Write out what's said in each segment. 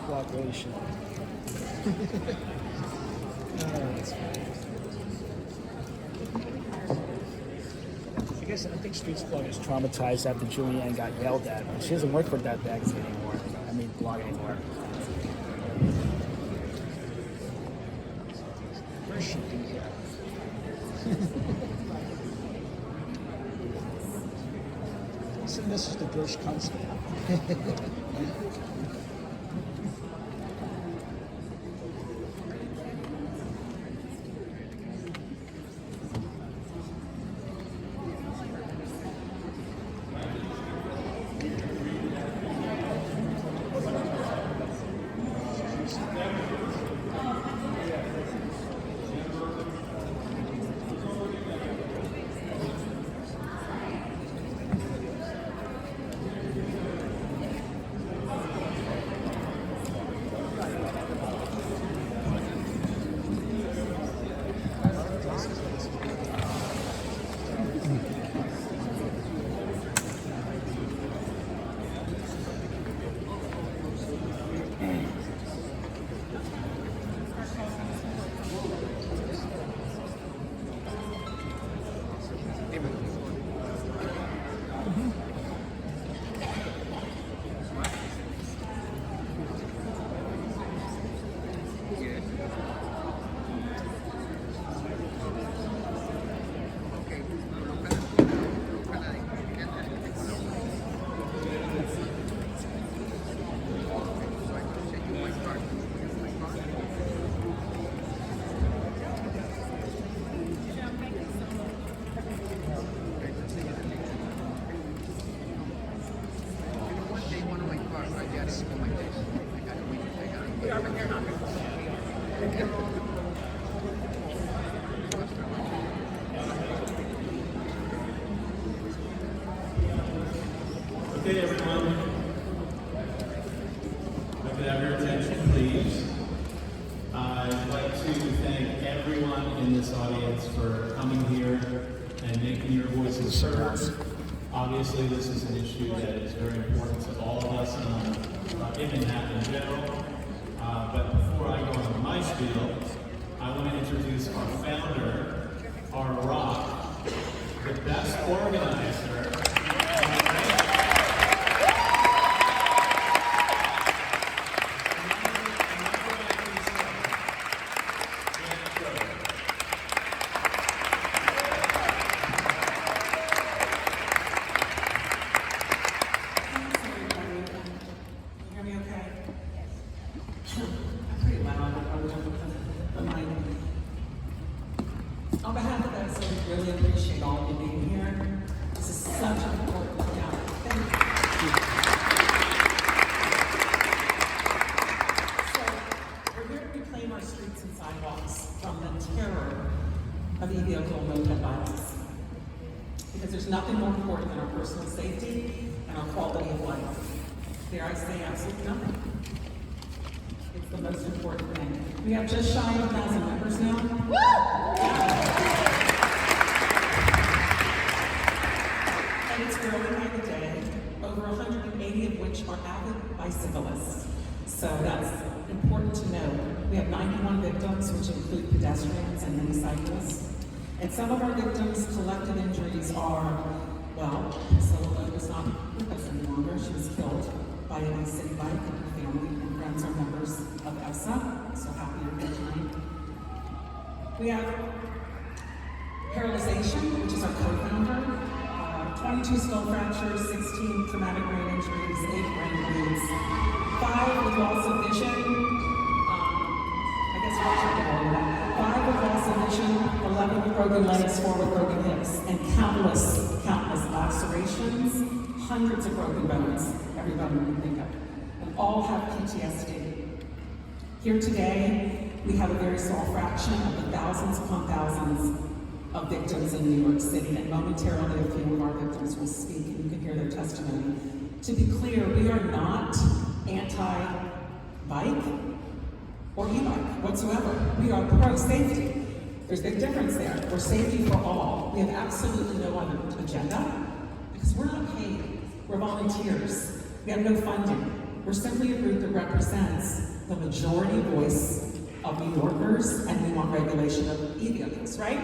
cooperation. That's funny. I think Street Squad is traumatized after Julianne got yelled at. She doesn't work for that magazine anymore. I mean, blog anymore. Where's she be here? So this is the British consul. Okay, everyone. If I could have your attention, please. I'd like to thank everyone in this audience for coming here and making your voices heard. Obviously, this is an issue that is very important to all of us in Manhattan in general. But before I go into my spiel, I want to introduce our founder, our rock, the best organizer. On behalf of us, we really appreciate all of you being here. This is such an important town. Thank you. So, we're here to reclaim our streets and sidewalks from the terror of e-vehicle moped violence. Because there's nothing more important than our personal safety and our quality of life. Dare I say absolutely nothing. It's the most important thing. We have just shy of 1,000 members now. And it's growing by the day, over 180 of which are avid bicyclists. So that's important to know. We have 91 victims, which include pedestrians and many cyclists. And some of our victims' collective injuries are, well, Priscilla is not with us any longer. She was killed by a city bike, and her family and friends are members of EVSA. So happy you're here tonight. We have paralyzation, which is our co-founder. 22 skull fractures, 16 traumatic brain injuries, 8 brain bleeds, 5 with loss of vision. I guess we'll check it all that. 5 with loss of vision, 11 with broken legs, 4 with broken hips, and countless lacerations, hundreds of broken bones, every bone we can think of, and all have PTSD. Here today, we have a very small fraction of the thousands upon thousands of victims in New York City, and momentarily a few of our victims will speak and you can hear their testimony. To be clear, we are not anti-bike or e-bike whatsoever. We are pro-safety. There's a big difference there. We're safety for all. We have absolutely no other agenda because we're not paid. We're volunteers. We have no funding. We're simply a group that represents the majority voice of New Yorkers, and we want regulation of e-vehicles, right?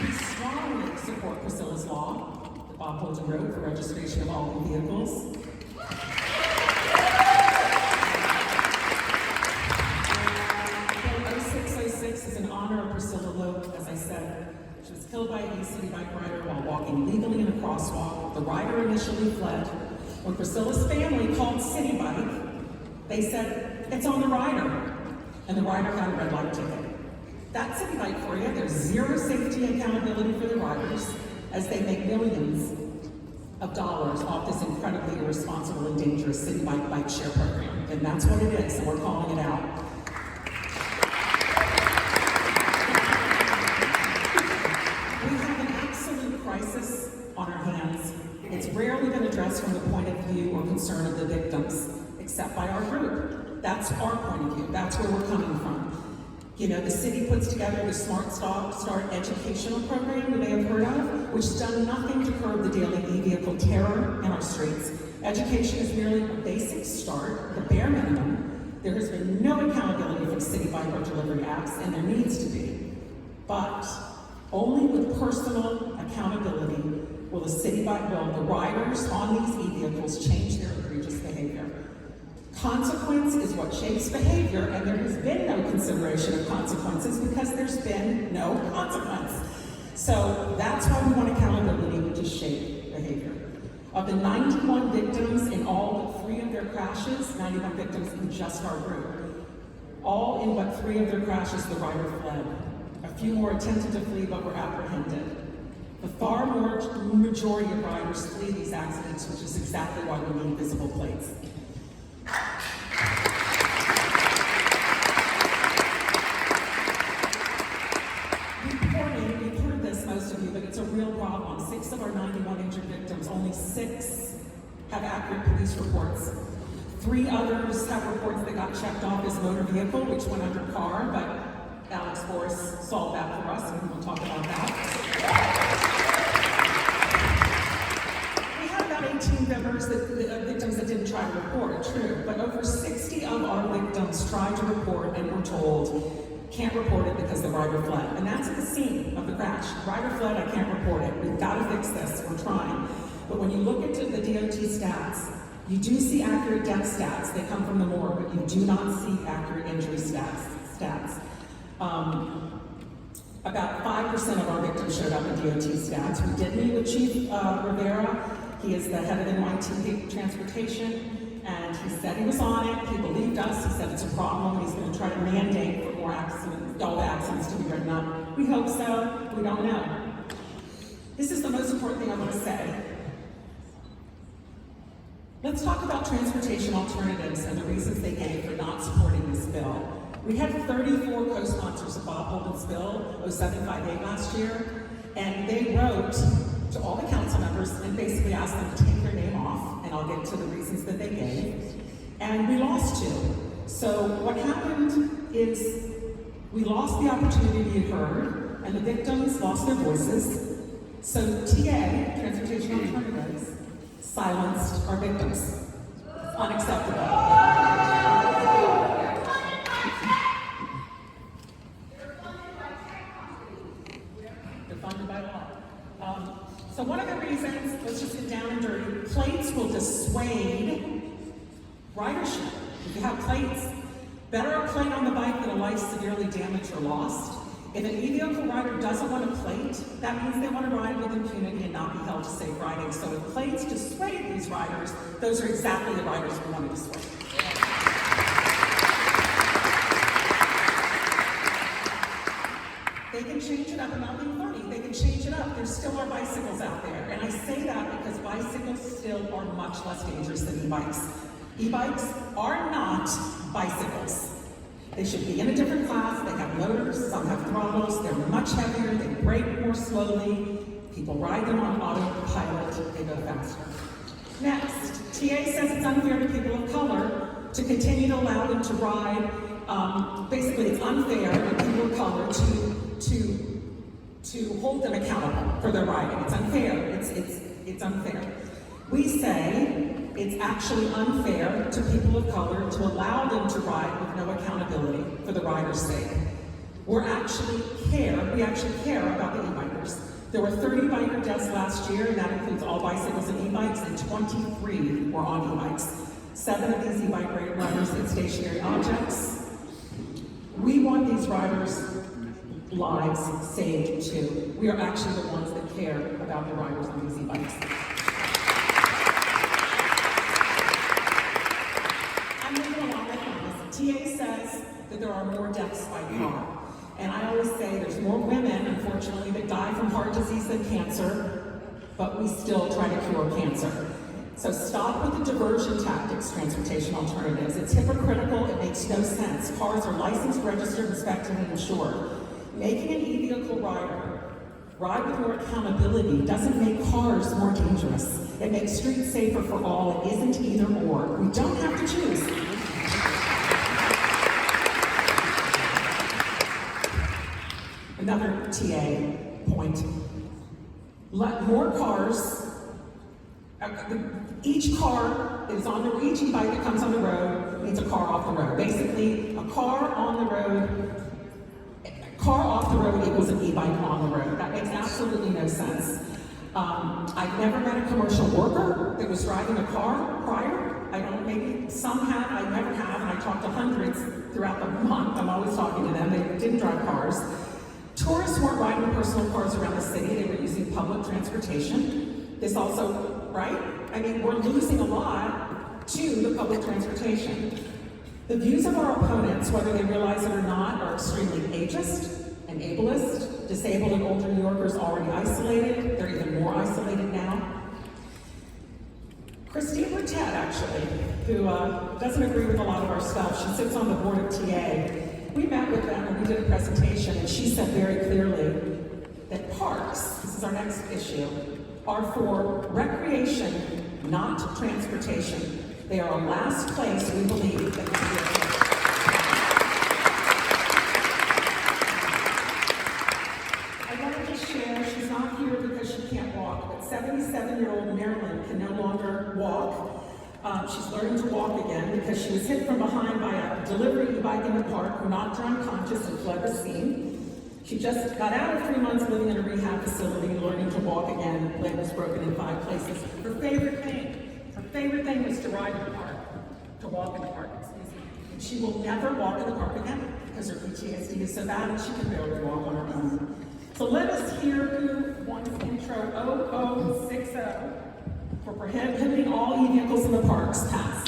We strongly support Priscilla's law, the Bob Holden Road for registration of all vehicles. Bill 0606 is in honor of Priscilla Loeb, as I said. She was killed by a city bike rider while walking legally in a crosswalk. The rider initially fled. When Priscilla's family called City Bike, they said, "It's on the rider." And the rider got a red light ticket. That's City Bike for you. There's zero safety and accountability for the riders as they make millions of dollars off this incredibly irresponsible and dangerous City Bike share program. And that's what it is, and we're calling it out. We have an absolute crisis on our hands. It's rarely been addressed from the point of view or concern of the victims, except by our group. That's our point of view. That's where we're coming from. You know, the city puts together the Smart Start educational program you may have heard of, which has done nothing to curb the daily e-vehicle terror in our streets. Education is merely a basic start, the bare minimum. There has been no accountability for city bike or delivery apps, and there needs to be. But only with personal accountability will the riders on these e-vehicles change their egregious behavior. Consequence is what shapes behavior, and there has been no consideration of consequences because there's been no consequence. So that's why we want accountability to shape behavior. Of the 91 victims in all but 3 of their crashes, 91 victims in just our group, all in but 3 of their crashes, the rider fled. A few more attempted to flee but were apprehended. The far more majority of riders flee these accidents, which is exactly why we need visible plates. Reporting, you've heard this, most of you, but it's a real problem. 6 of our 91 injured victims, only 6 have accurate police reports. 3 others have reports that got checked off as motor vehicle, which went under car, but Alex Forrest solved that for us, and we'll talk about that. We had about 18 victims that didn't try to report, true, but over 60 of our victims tried to report and were told, can't report it because the rider fled. And that's at the scene of the crash. Rider fled, I can't report it. We've got to fix this, we're trying. But when you look into the DOT stats, you do see accurate death stats. They come from the morgue, but you do not see accurate injury stats. About 5% of our victims showed up in DOT stats. We did meet with Chief Rivera. He is the head of NYT Transportation, and he said he was on it. He believed us. He said it's a problem. He's going to try to mandate for more accidents, all accidents to be written up. We hope so. We don't know. This is the most important thing I want to say. Let's talk about transportation alternatives and the reasons they gave for not supporting this bill. We had 34 co-sponsors of Bob Holden's bill, 0758 last year, and they wrote to all the council members and basically asked them to take their name off, and I'll get to the reasons that they gave. And we lost 2. So what happened is we lost the opportunity to be heard, and the victims lost their voices. So TA, Transportation Alternatives, silenced our victims. It's unacceptable. So one of the reasons, let's just get down and dirty, plates will dissuade ridership. If you have plates, better a plate on the bike than a life severely damaged or lost. If an e-vehicle rider doesn't want a plate, that means they want to ride with impunity and not be held to safe riding. So if plates dissuade these riders, those are exactly the riders we want to dissuade. They can change it up, and not being funny, they can change it up. There's still are bicycles out there. And I say that because bicycles still are much less dangerous than e-bikes. E-bikes are not bicycles. They should be in a different class. They have motors, some have throttles, they're much heavier, they brake more slowly. People ride them on autopilot, they go faster. Next, TA says it's unfair to people of color to continue to allow them to ride. Basically, it's unfair for people of color to hold them accountable for their riding. It's unfair. It's unfair. We say it's actually unfair to people of color to allow them to ride with no accountability for the rider's sake. We actually care about the e-bikers. There were 30 biker deaths last year, and that includes all bicycles and e-bikes, and 23 were on e-bikes. 7 of these e-bike riders hit stationary objects. We want these riders' lives saved too. We are actually the ones that care about the riders on these e-bikes. I'm moving along, I promise. TA says that there are more deaths by car. And I always say there's more women, unfortunately, that die from heart disease than cancer, but we still try to cure cancer. So stop with the diversion tactics, transportation alternatives. It's hypocritical, it makes no sense. Cars are licensed, registered, inspected, and insured. Making an e-vehicle rider ride with more accountability doesn't make cars more dangerous. It makes streets safer for all. It isn't either or. We don't have to choose. Another TA point. Let more cars, each car that is on the, each e-bike that comes on the road needs a car off the road. Basically, a car on the road, car off the road equals an e-bike on the road. That makes absolutely no sense. I've never met a commercial worker that was driving a car prior. I don't, maybe some have, I never have, and I talked to hundreds throughout the month. I'm always talking to them. They didn't drive cars. Tourists weren't riding personal cars around the city. They were using public transportation. This also, right? I mean, we're losing a lot to the public transportation. The views of our opponents, whether they realize it or not, are extremely ageist and ableist. Disabled and older New Yorkers already isolated. They're even more isolated now. Christine Bertet, actually, who doesn't agree with a lot of our stuff, she sits on the board of TA. We met with them and we did a presentation, and she said very clearly that parks, this is our next issue, are for recreation, not transportation. They are a last place we believe that we should. I wanted to share, she's not here because she can't walk, but 77-year-old Marilyn can no longer walk. She's learning to walk again because she was hit from behind by a delivery e-bike in the park, knocked her unconscious and fled the scene. She just got out of 3 months living in a rehab facility, learning to walk again. Leg was broken in 5 places. Her favorite thing was to ride in the park, to walk in the park, excuse me. And she will never walk in the park again because her PTSD is so bad that she can barely walk on her own. So let us hear who wants intro 0060 for prohibiting all e-vehicles in the parks. Pass.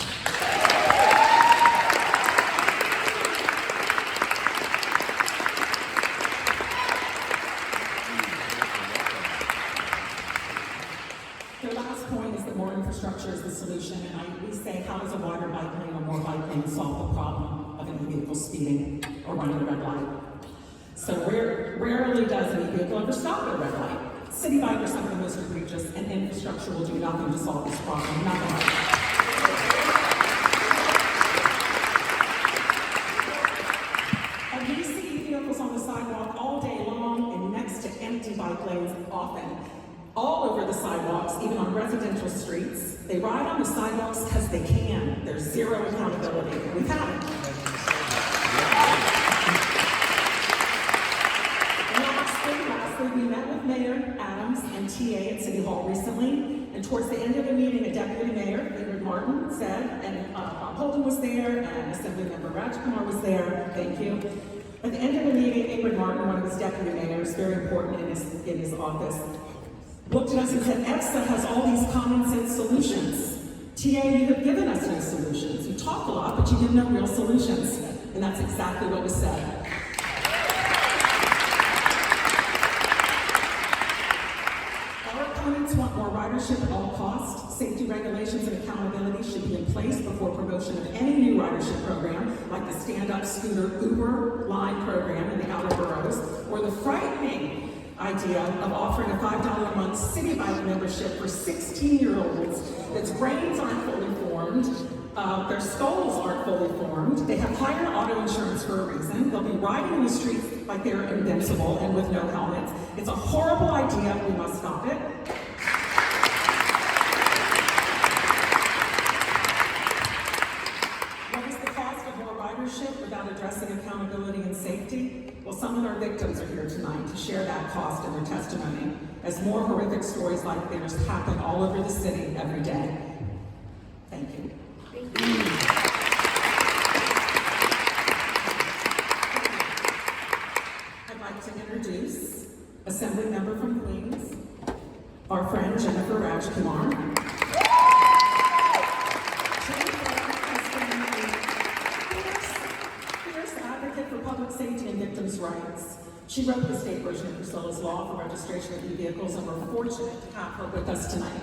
The last point is that more infrastructure is the solution, and we say, how does a wider bike lane or more bike lanes solve the problem of an e-vehicle speeding or running a red light? So rarely does an e-vehicle ever stop at a red light. City bike are some of the most egregious, and infrastructure will do nothing to solve this problem. Nothing. And we see vehicles on the sidewalk all day long and next to empty bike lanes often. All over the sidewalks, even on residential streets. They ride on the sidewalks because they can. There's zero accountability. We've had it. Lastly, we met with Mayor Adams and TA at City Hall recently, and towards the end of the meeting, a deputy mayor, Ingrid Martin, said, and Bob Holden was there, and Assemblymember Rajkumar was there, thank you. At the end of the meeting, Ingrid Martin, one of his deputy mayors, very important in his office, looked at us and said, EVSA has all these common sense solutions. TA, you have given us no solutions. You talk a lot, but you give no real solutions. And that's exactly what was said. Our opponents want more ridership at all costs. Safety regulations and accountability should be in place before promotion of any new ridership program, like the stand-up scooter Uber line program in the outer boroughs, or the frightening idea of offering a $5 a month city bike membership for 16-year-olds that's brains aren't fully formed, Their skulls aren't fully formed. They have higher auto insurance for a reason. They'll be riding in the streets like they're invincible and with no helmets. It's a horrible idea. We must stop it. What is the cost of more ridership without addressing accountability and safety? Well, some of our victims are here tonight to share that cost in their testimony, as more horrific stories like theirs happen all over the city every day. Thank you. I'd like to introduce Assembly Member from Queens, our friend Jennifer Rajkumar. Jennifer has been a fierce advocate for public safety and victims' rights. She wrote the state version of Priscilla's Law for registration of e-vehicles, and we're fortunate to have her with us tonight.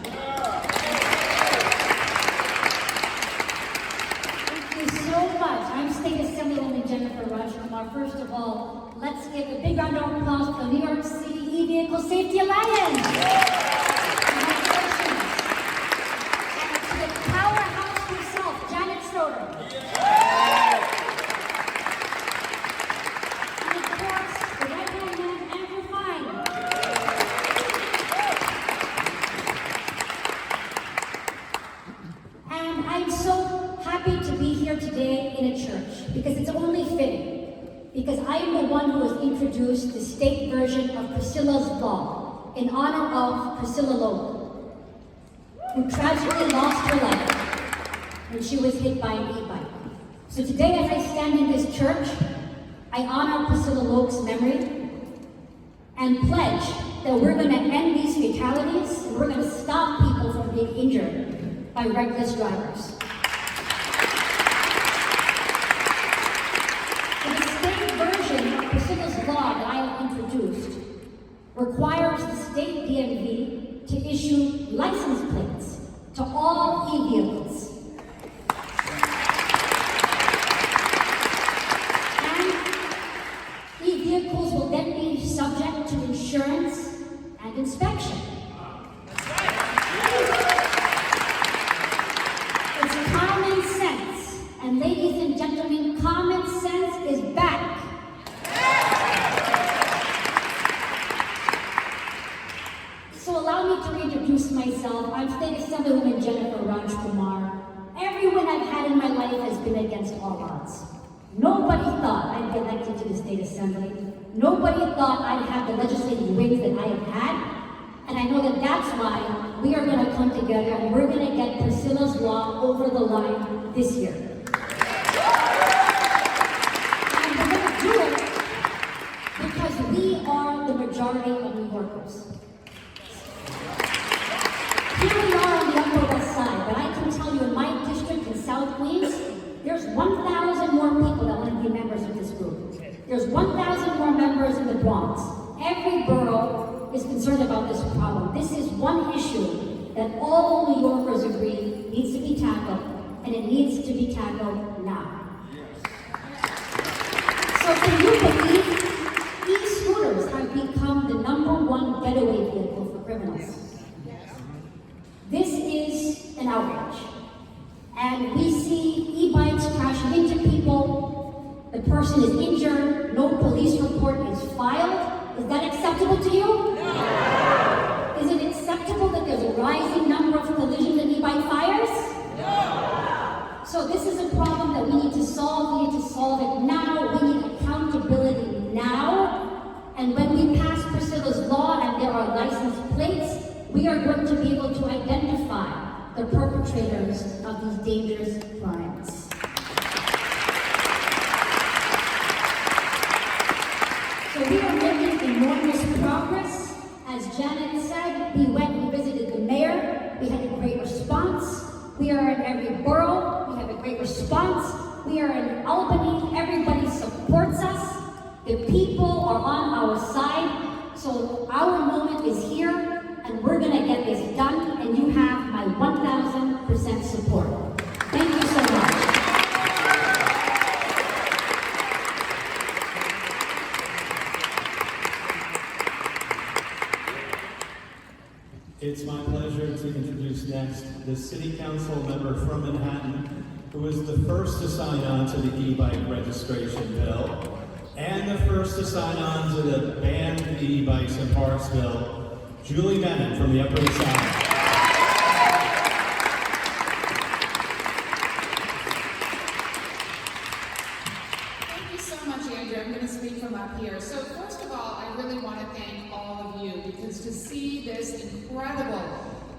Thank you so much. I'm State Assemblywoman Jennifer Rajkumar. First of all, let's give a big round of applause for the New York City E-Vehicle Safety Alliance. Congratulations. And to the powerhouse herself, Janet Schroeder. And of course, the right-hand man, Andrew Fine. And I'm so happy to be here today in a church, because it's only fitting. Because I am the one who has introduced the state version of Priscilla's Law in honor of Priscilla Logan, who tragically lost her life when she was hit by an e-bike. So today, as I stand in this church, I honor Priscilla Logan's memory and pledge that we're going to end these fatalities and we're going to stop people from being injured by reckless drivers. Law that I have introduced requires the state DMV to issue license plates to all e-vehicles. And e-vehicles will then be subject to insurance and inspection. It's common sense. And ladies and gentlemen, common sense is back. So allow me to introduce myself. I'm State Assemblywoman Jennifer Rajkumar. Everyone I've had in my life has been against all odds. Nobody thought I'd be elected to the State Assembly. Nobody thought I'd have the legislative wings that I have had. And I know that that's why we are going to come together and we're going to get Priscilla's Law over the line this year. And we're going to do it because we are the majority of New Yorkers. Here we are on the Upper West Side, but I can tell you in my district in South Queens, there's 1,000 more people that want to be members of this group. There's 1,000 more members in the Bronx. Every borough is concerned about this problem. This is one issue that all New Yorkers agree needs to be tackled, and it needs to be tackled now. So can you believe e-scooters have become the #1 getaway vehicle for criminals? This is an outrage. And we see e-bikes crashing into people, the person is injured, no police report is filed. Is that acceptable to you? No! Is it acceptable that there's a rising number of collisions and e-bike fires? No! So this is a problem that we need to solve. We need to solve it now. We need accountability now. And when we pass Priscilla's Law and there are license plates, we are going to be able to identify the perpetrators of these dangerous crimes. So we are making enormous progress. As Janet said, we visited the mayor, we had a great response. We are in every borough, we have a great response. We are in Albany, everybody supports us. The people are on our side. So our moment is here. And we're going to get this done, and you have my 1,000% support. Thank you so much. It's my pleasure to introduce next the City Council member from Manhattan, who was the first to sign on to the e-bike registration bill, and the first to sign on to the Ban the E-Bikes in Parks bill, Julie Bennett from the Upper East Side. Thank you so much, Andrew. I'm going to speak from up here. So first of all, I really want to thank all of you, because to see this incredible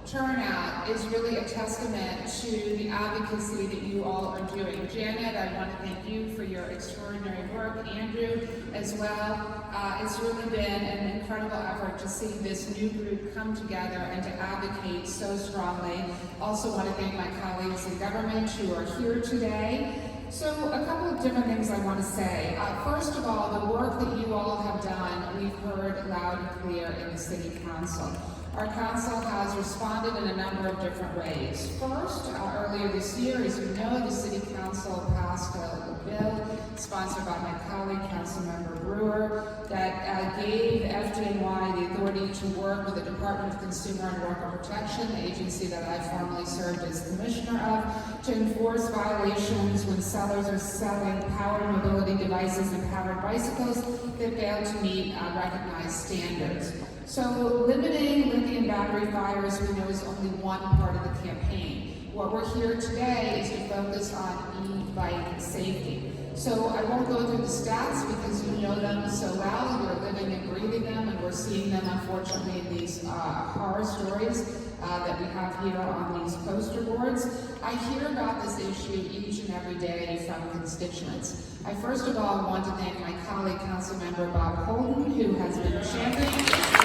turnout is really a testament to the advocacy that you all are doing. Janet, I want to thank you for your extraordinary work. Andrew as well. It's really been an incredible effort to see this new group come together and to advocate so strongly. Also want to thank my colleagues in government who are here today. So a couple of different things I want to say. First of all, the work that you all have done, we've heard loud and clear in the City Council. Our council has responded in a number of different ways. First, earlier this year, as you know, the City Council passed a bill sponsored by my colleague, Councilmember Brewer, that gave FDNY the authority to work with the Department of Consumer and Worker Protection, the agency that I formerly served as commissioner of, to enforce violations when sellers are selling powered mobility devices and powered bicycles that fail to meet recognized standards. So limiting lithium battery fires, we know, is only one part of the campaign. What we're here today is to focus on e-bike safety. So I won't go through the stats because you know them so well. You're living and breathing them, and we're seeing them, unfortunately, in these horror stories that we have here on these poster boards. I hear about this issue each and every day from constituents. I first of all want to thank my colleague, Councilmember Bob Holden, who has been championing this issue.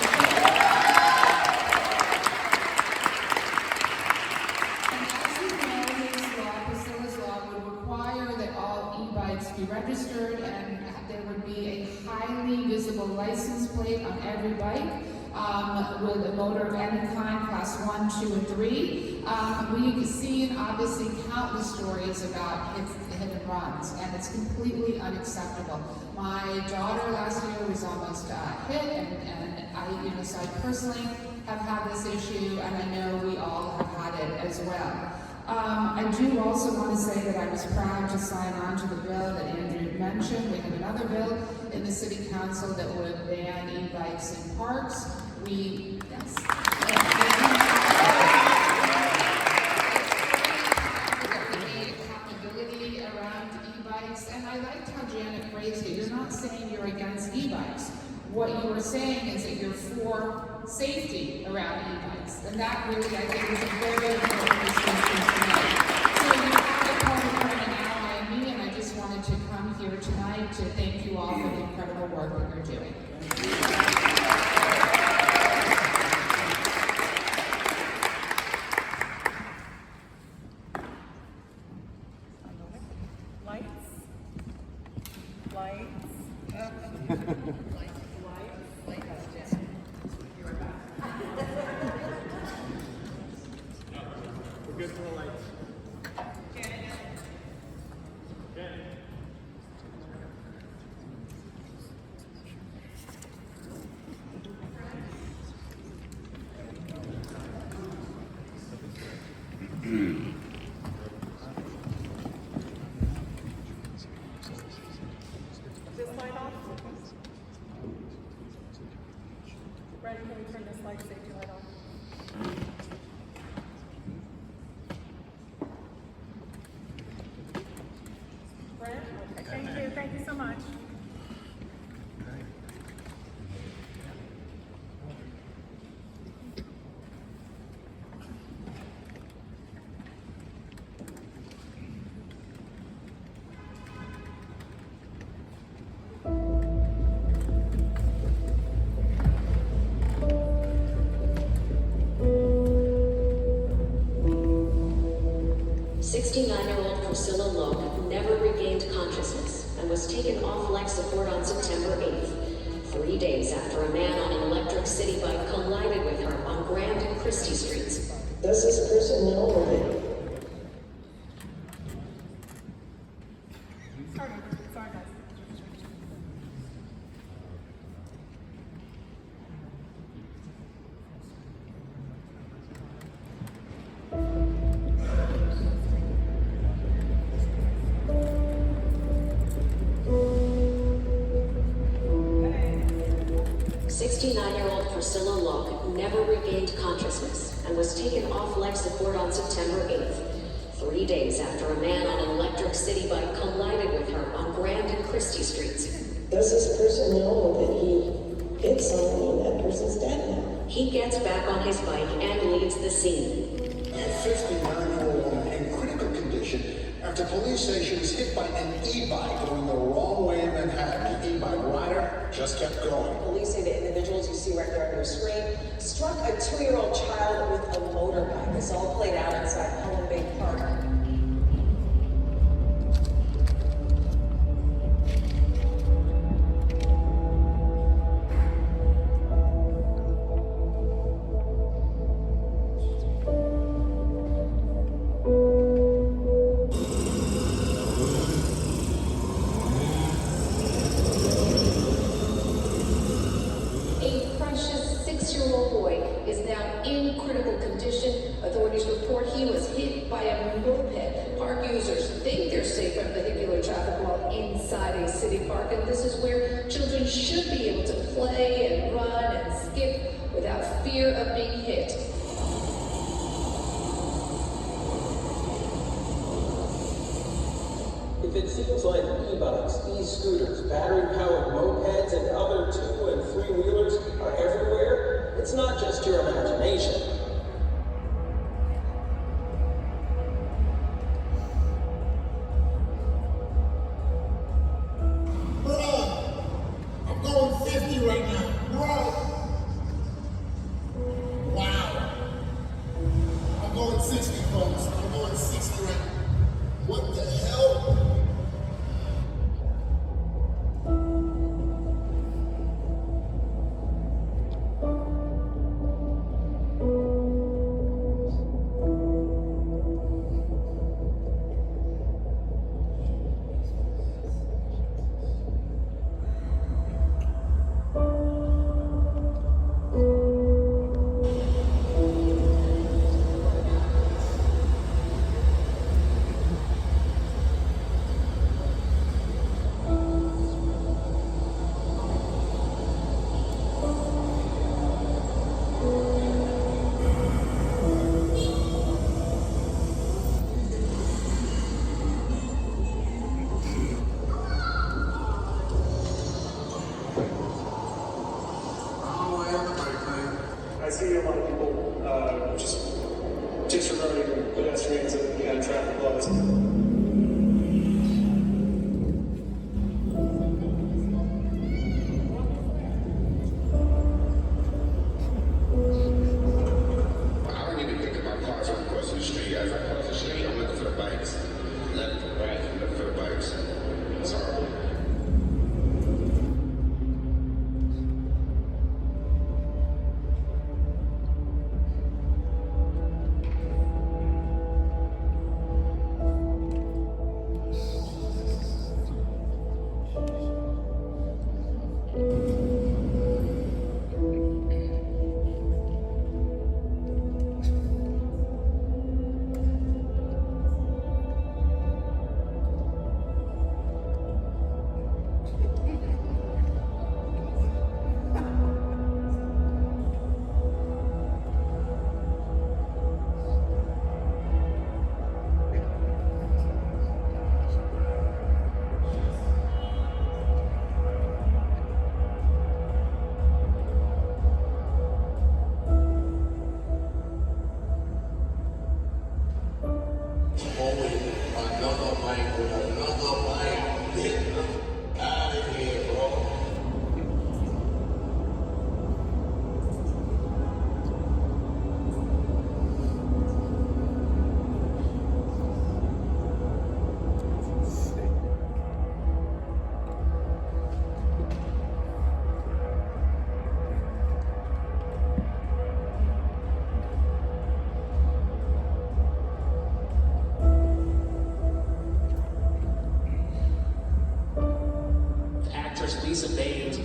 And as you know, his law, Priscilla's law, would require that all e-bikes be registered, and there would be a highly visible license plate on every bike. With a motor of any kind, class 1, 2, and 3. We've seen, obviously, countless stories about hit and runs, and it's completely unacceptable. My daughter last year was almost hit, and I, so I personally have had this issue, and I know we all have had it as well. I do also want to say that I was proud to sign on to the bill that Andrew mentioned. We have another bill in the City Council that would ban e-bikes in parks. Yes. Accountability around e-bikes, and I liked how Janet phrased it. You're not saying you're against e-bikes. What you are saying is that you're for safety around e-bikes, and that really, I think, is a very important distinction to make. So you have a partner and an ally in me, and I just wanted to come here tonight to thank you all for the incredible work that you're doing. Thank you so much. Priscilla Logue never regained consciousness and was taken off life support on September 8th, 3 days after a man on an electric city bike collided with her on Grand and Christie Streets. Does this person know or they? Sorry, guys. 69-year-old Priscilla Locke never regained consciousness and was taken off life support on September 8th, 3 days after a man on an electric city bike collided with her on Grand and Christie Streets. Does this person know that he hit someone and that person's dead now? He gets back on his bike and leaves the scene. A 59-year-old woman in critical condition after police say she was hit by an e-bike going the wrong way in Manhattan. The e-bike rider just kept going. Police say the individuals you see right there on your screen struck a 2-year-old child with a motorbike. This all played out inside Pelham Bay Park. A precious 6-year-old boy is now in critical condition. Authorities report he was hit by a moped. Park users think they're safe from vehicular traffic while inside a city park, and this is where children should be able to play and run and skip without fear of being hit. If it seems like e-bikes, e-scooters, battery-powered mopeds, and other 2- and 3-wheelers are everywhere, it's not just your imagination. Bruh, I'm going 50 right now. Bruh. Wow. I'm going 60, folks. I'm going 60 right now. What the hell? I see a lot of people just disregarding pedestrians and traffic laws. I don't even think about cars when I'm crossing the street. As I cross the street, I'm looking for the bikes. Left and right, I'm looking for the bikes. It's horrible.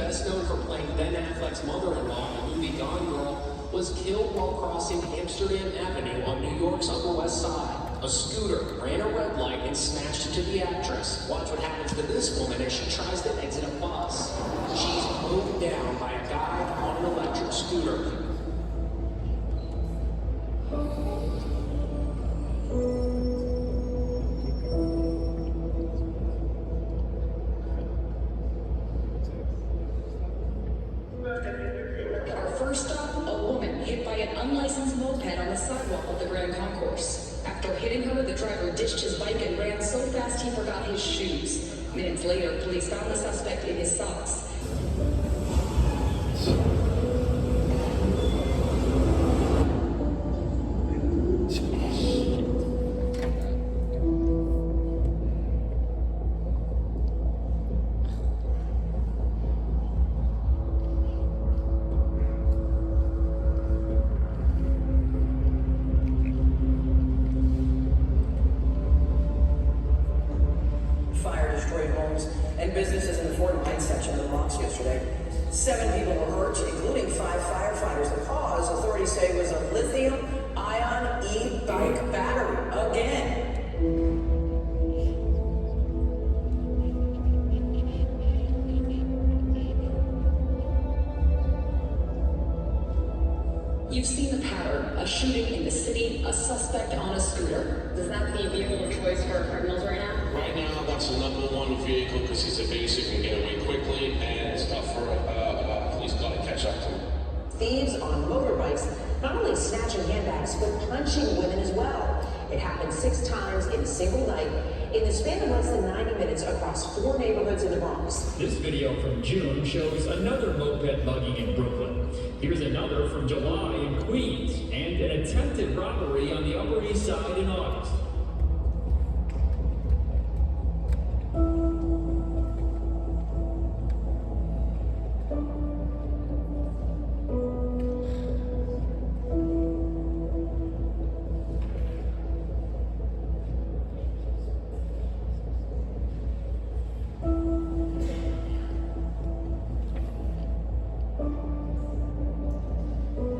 best known for playing Ben Affleck's mother-in-law in the movie Gone Girl, was killed while crossing Amsterdam Avenue on New York's Upper West Side. A scooter ran a red light and smashed into the actress. Watch what happens to this woman as she tries to exit a bus. She's mowed down by a guy on an electric scooter. Our first stop, a woman hit by an unlicensed moped on the sidewalk of the Grand Concourse. After hitting her, the driver ditched his bike and ran so fast he forgot his shoes. Minutes later, police found the suspect in his socks. Fire destroyed homes and businesses in the Fort Pine section of the Bronx yesterday. 7 people were hurt, including 5 firefighters. The cause, authorities say, was a lithium-ion e-bike battery. Again. You've seen the pattern, a shooting in the city, a suspect on a scooter. Does that the vehicle of choice for criminals right now? Right now, that's the #1 vehicle because he's evasive and get away quickly, and it's tough for police car to catch up to him. Thieves on motorbikes not only snatching handbags, but punching women as well. It happened 6 times in a single night in the span of less than 90 minutes across 4 neighborhoods in the Bronx. This video from June shows another moped mugging in Brooklyn. Here's another from July in Queens, and an attempted robbery on the Upper East Side in August.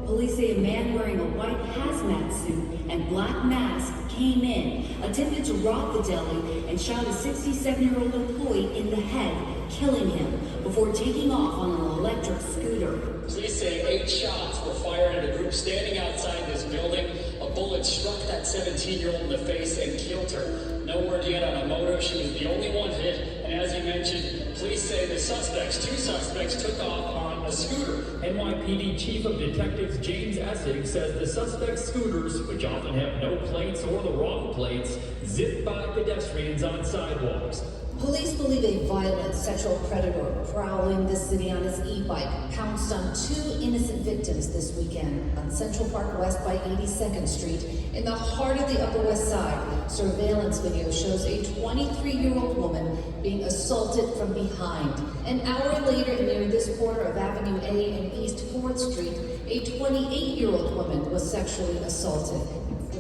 Police say a man wearing a white hazmat suit and black mask came in, attempted to rob the deli, and shot a 67-year-old employee in the head, killing him before taking off on an electric scooter. Police say 8 shots were fired at a group standing outside this building. A bullet struck that 17-year-old in the face and killed her. No word yet on a motive. She was the only one hit. And as you mentioned, police say the 2 suspects took off on a scooter. NYPD Chief of Detectives James Essig says the suspect's scooters, which often have no plates or the wrong plates, zipped by pedestrians on sidewalks. Police believe a violent sexual predator prowling the city on his e-bike pounced on 2 innocent victims this weekend on Central Park West by 82nd Street in the heart of the Upper West Side. Surveillance video shows a 23-year-old woman being assaulted from behind. An hour later, near this corner of Avenue A and East 4th Street, a 28-year-old woman was sexually assaulted.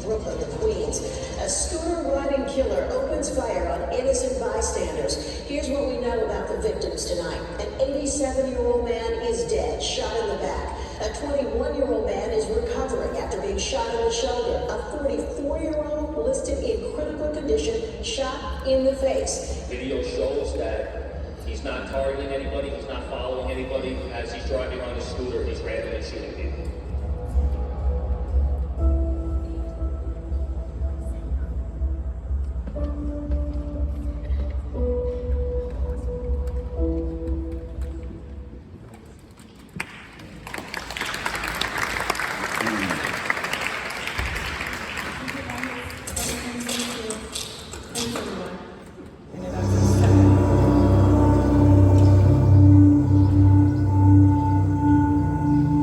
Brooklyn, Queens. A scooter-riding killer opens fire on innocent bystanders. Here's what we know about the victims tonight. An 87-year-old man is dead, shot in the back. A 21-year-old man is recovering after being shot in the shoulder. A 44-year-old listed in critical condition, shot in the face. Video shows that he's not targeting anybody, he's not following anybody. As he's driving on the scooter, he's randomly shooting people.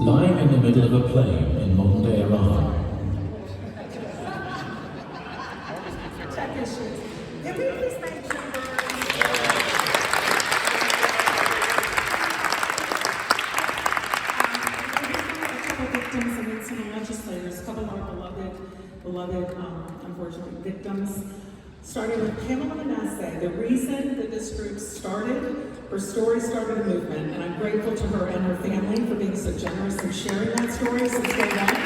Lying in the middle of a plain in modern-day Iran. Check your shoes. Can we please thank Kimber? A couple victims and then some legislators, a couple of our beloved, unfortunately, victims. Starting with Pamela Manasseh, the reason that this group started, her story started a movement, and I'm grateful to her and her family for being so generous in sharing that story since day one.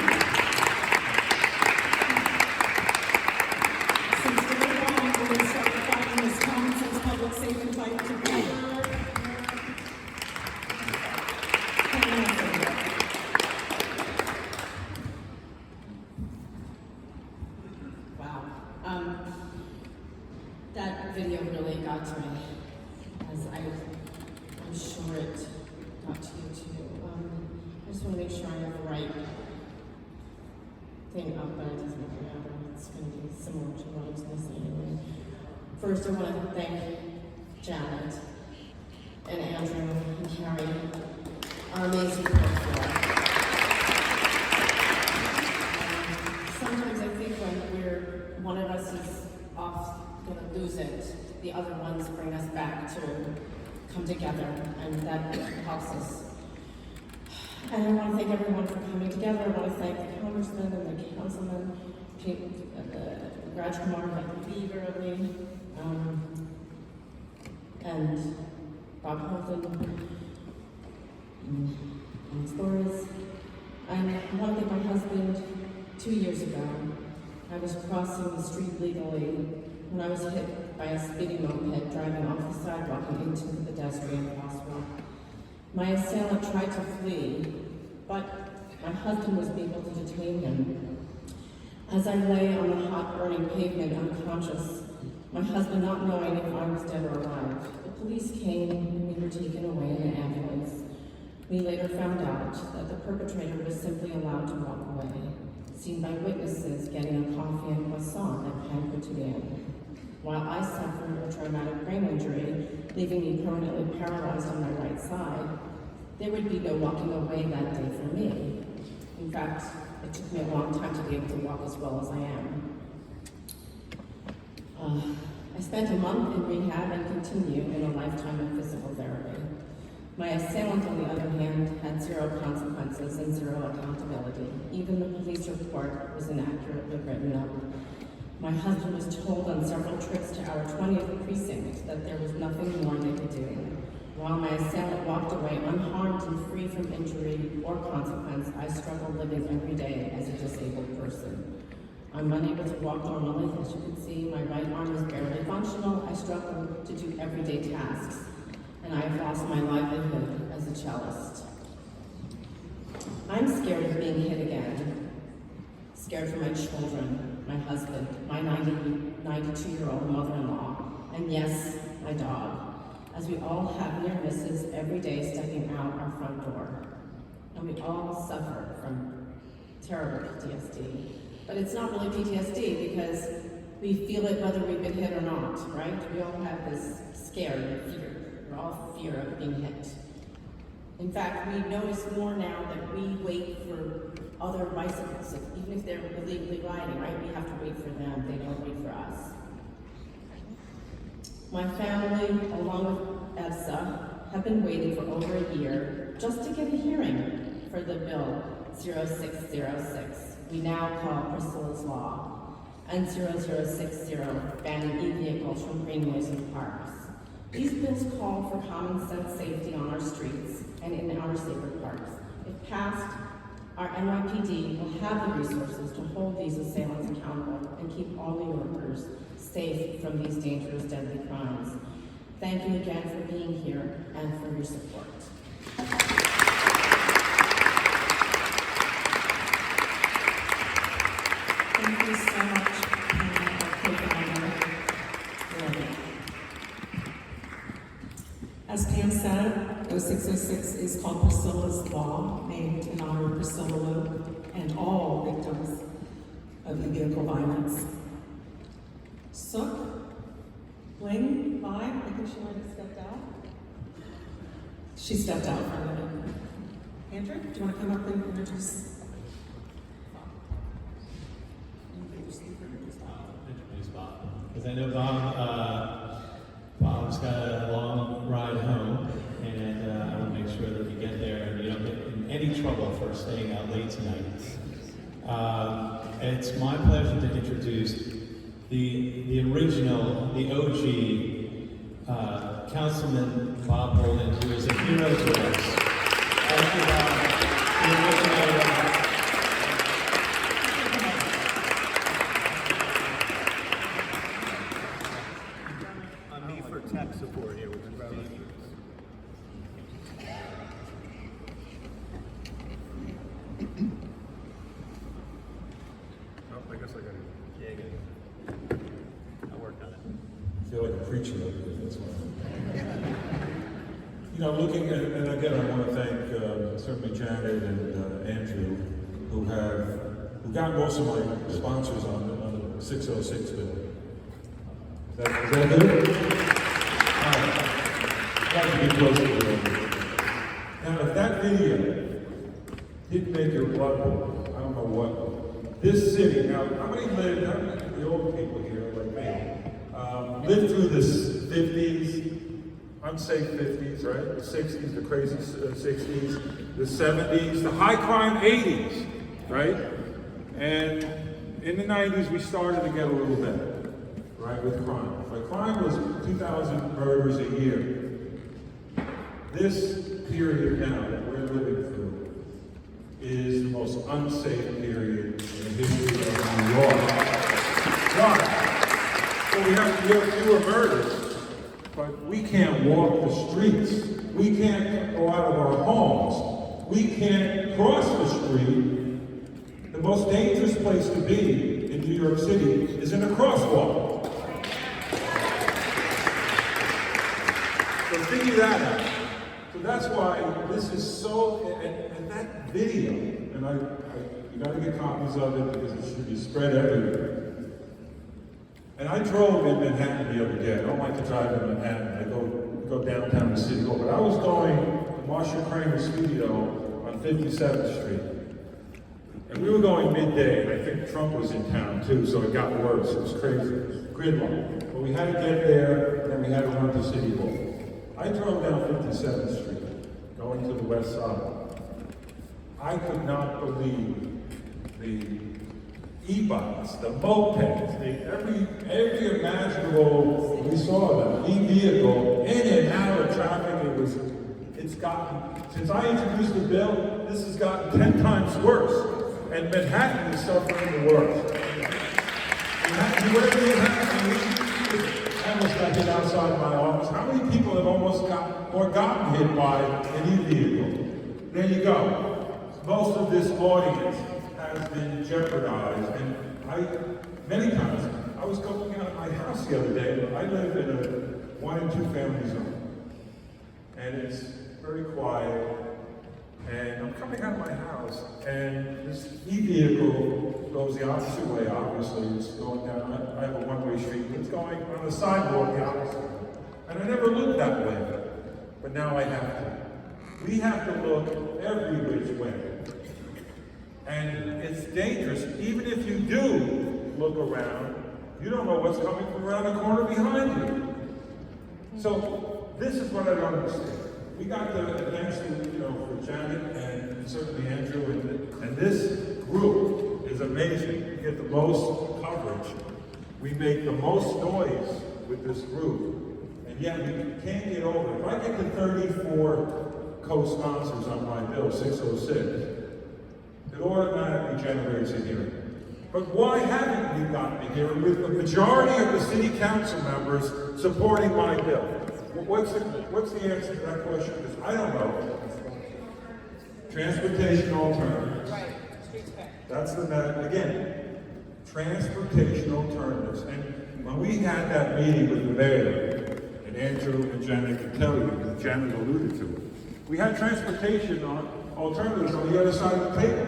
just want to make sure I have the right thing up, but it doesn't matter. It's going to be similar to what I was going to say anyway. First, I want to thank Janet and Andrew and Carrie, our amazing counselor. Sometimes I think when one of us is off going to lose it, the other ones bring us back to come together, and that helps us. And I want to thank everyone for coming together. I want to thank the congressman and the councilman, the Rajkumar that leave early, and Bob Holton, and Flores. And I want to thank my husband. 2 years ago, I was crossing the street legally when I was hit by a speeding moped driving off the sidewalk and into the pedestrian crosswalk. My assailant tried to flee, but my husband was able to detain him. As I lay on the hot, burning pavement unconscious, my husband not knowing if I was dead or alive, the police came and we were taken away in an ambulance. We later found out that the perpetrator was simply allowed to walk away, seen by witnesses getting a coffee and croissant at Pan Quotidien. While I suffered a traumatic brain injury, leaving me permanently paralyzed on my right side, there would be no walking away that day for me. In fact, it took me a long time to be able to walk as well as I am. I spent a month in rehab and continue in a lifetime of physical therapy. My assailant, on the other hand, had zero consequences and zero accountability. Even the police report was inaccurately written up. My husband was told on several trips to our 20th precinct that there was nothing more they could do. While my assailant walked away unharmed and free from injury or consequence, I struggled living every day as a disabled person. I'm unable to walk normally. As you can see, my right arm is barely functional. I struggle to do everyday tasks, and I have lost my livelihood as a cellist. I'm scared of being hit again. Scared for my children, my husband, my 92-year-old mother-in-law, and yes, my dog, as we all have near misses every day stepping out our front door. And we all suffer from terrible PTSD. But it's not really PTSD because we feel it whether we've been hit or not, right? We all have this scare and fear. We're all fear of being hit. In fact, we notice more now that we wait for other bicycles, even if they're illegally riding, right? We have to wait for them, they don't wait for us. My family, along with EVSA, have been waiting for over a year just to get a hearing for the bill 0606. We now call Priscilla's Law, and 0060, banning e-vehicles from greenways and parks. These bills call for common sense safety on our streets and in our sacred parks. If passed, our NYPD will have the resources to hold these assailants accountable and keep all New Yorkers safe from these dangerous, deadly crimes. Thank you again for being here and for your support. Thank you so much, As Pam said, 0606 is called Priscilla's Law, named in honor of Priscilla Loop and all victims of vehicle violence. Sook, Bling, Vi, I think she might have stepped out. She stepped out for a minute. Andrew, do you want to come up and introduce? Because I know Bob's got a long ride home, and I want to make sure that you get there and you don't get in any trouble for staying out late tonight. It's my pleasure to introduce the original, the OG, Councilman Bob Holden, who is a hero to us. Thank you, Bob. Tech support here with the crowd. Oh, I guess I got it. Yeah, good. I worked on it. I feel like a preacher over this one. You know, looking at, and again, I want to thank certainly Janet and Andrew, who got most of my sponsors on the 606 bill. Is that good? All right. Got to be close to it. Now, if that video didn't make your blood boil, I don't know what. This city, now, how many the old people here, like me, lived through the 50s, unsafe 50s, right? The 60s, the crazy 60s, the 70s, the high crime 80s, right? And in the 90s, we started to get a little better, right, with crime. Like, crime was 2,000 murders a year. This period now that we're living through is the most unsafe period in the history of New York. Why? So we have fewer murders, but we can't walk the streets. We can't go out of our homes. We can't cross the street. The most dangerous place to be in New York City is in a crosswalk. So figure that out. So that's why this is so, and that video, and you gotta get copies of it because it should be spread everywhere. And I drove in Manhattan the other day. I don't like to drive in Manhattan. I go downtown to City Hall. But I was going to Marcia Kramer's studio on 57th Street. And we were going midday, and I think Trump was in town too, so it got worse. It was crazy. Gridlock. But we had to get there, and then we had to run to City Hall. I drove down 57th Street, going to the west side. I could not believe the e-bikes, the mopeds, every imaginable, we saw them, e-vehicle, in and out of traffic. It's gotten, since I introduced the bill, this has gotten 10 times worse. And Manhattan is suffering the worst. Manhattan, whatever I almost got hit outside my office. How many people have almost gotten hit by an e-vehicle? There you go. Most of this audience has been jeopardized, and many times, I was going out of my house the other day. I live in a 1 and 2 family zone, and it's very quiet, and I'm coming out of my house, and this e-vehicle goes the opposite way, obviously. It's going down, I have a one-way street, but it's going on the sidewalk the opposite way. And I never looked that way, but now I have to. We have to look every which way. And it's dangerous. Even if you do look around, you don't know what's coming from around the corner behind you. So this is what I don't understand. We got the eventually, for Janet and certainly Andrew, and this group is amazing. We get the most coverage. We make the most noise with this group, and yet we can't get over it. If I get to 34 co-sponsors on my bill, 606, it automatically generates a hearing. But why haven't we gotten a hearing with the majority of the city council members supporting my bill? What's the answer to that question? Because I don't know. Transportation alternatives. Right. That's the matter. Again, transportation alternatives. And when we had that meeting with the mayor, and Andrew and Janet can tell you, because Janet alluded to it, we had transportation alternatives on the other side of the table.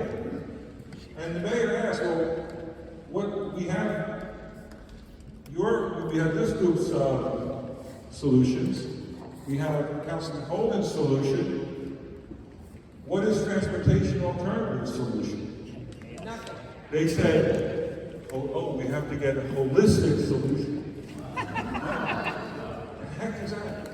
And the mayor asked, well, what we have this group's solutions. We have Councilman Holden's solution. What is transportation alternative solution? Nothing. They said, oh, we have to get a holistic solution. What the heck is that?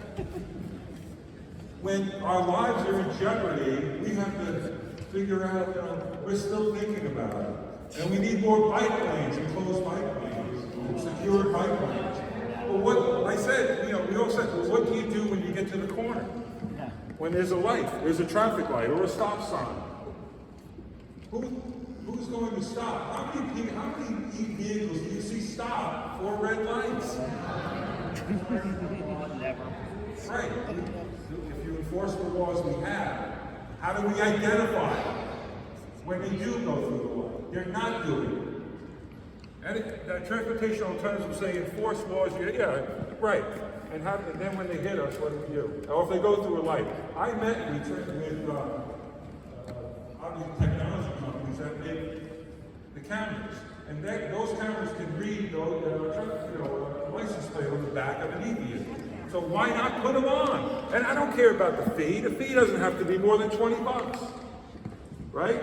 When our lives are in jeopardy, we have to figure out, we're still thinking about it. And we need more bike lanes, enclosed bike lanes, secured bike lanes. Well, what I said, we all said, well, what do you do when you get to the corner? When there's a light, there's a traffic light or a stop sign. Who's going to stop? How many vehicles do you see stop for red lights? Never. Right. If you enforce the laws we have, how do we identify when they do go through the law? They're not doing it. And transportation alternatives will say enforce laws. Yeah, right. And then when they hit us, what do we do? Or if they go through a light. I met with technology companies that make the cameras. And those cameras can read the license plate on the back of an EV. So why not put them on? And I don't care about the fee. The fee doesn't have to be more than $20, right?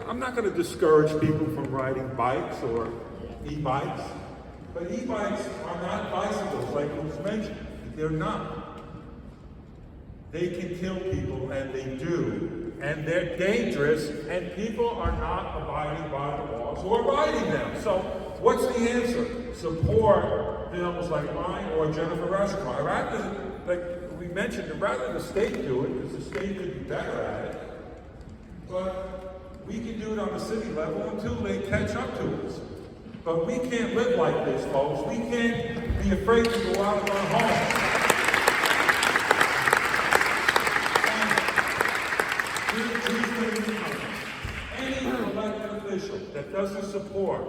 I'm not going to discourage people from riding bikes or e-bikes, but e-bikes are not bicycles like was mentioned. They're not. They can kill people, and they do. And they're dangerous, and people are not abiding by the laws who are riding them. So what's the answer? Support bills like mine or Jennifer Rashomar. Rather, like we mentioned, rather the state do it, because the state could be better at it. But we can do it on the city level until they catch up to us. But we can't live like this, folks. We can't be afraid to go out of our homes. Any elected official that doesn't support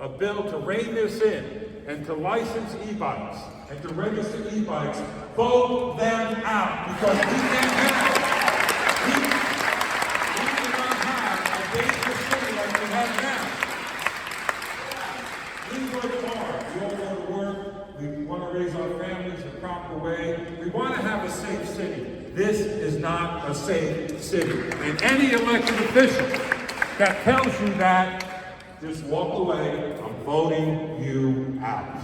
a bill to rein this in and to license e-bikes and to register e-bikes, vote them out, because we can't have a dangerous city like we have now. We work hard. We all go to work. We want to raise our families the proper way. We want to have a safe city. This is not a safe city. And any elected official that tells you that, just walk away. I'm voting you out.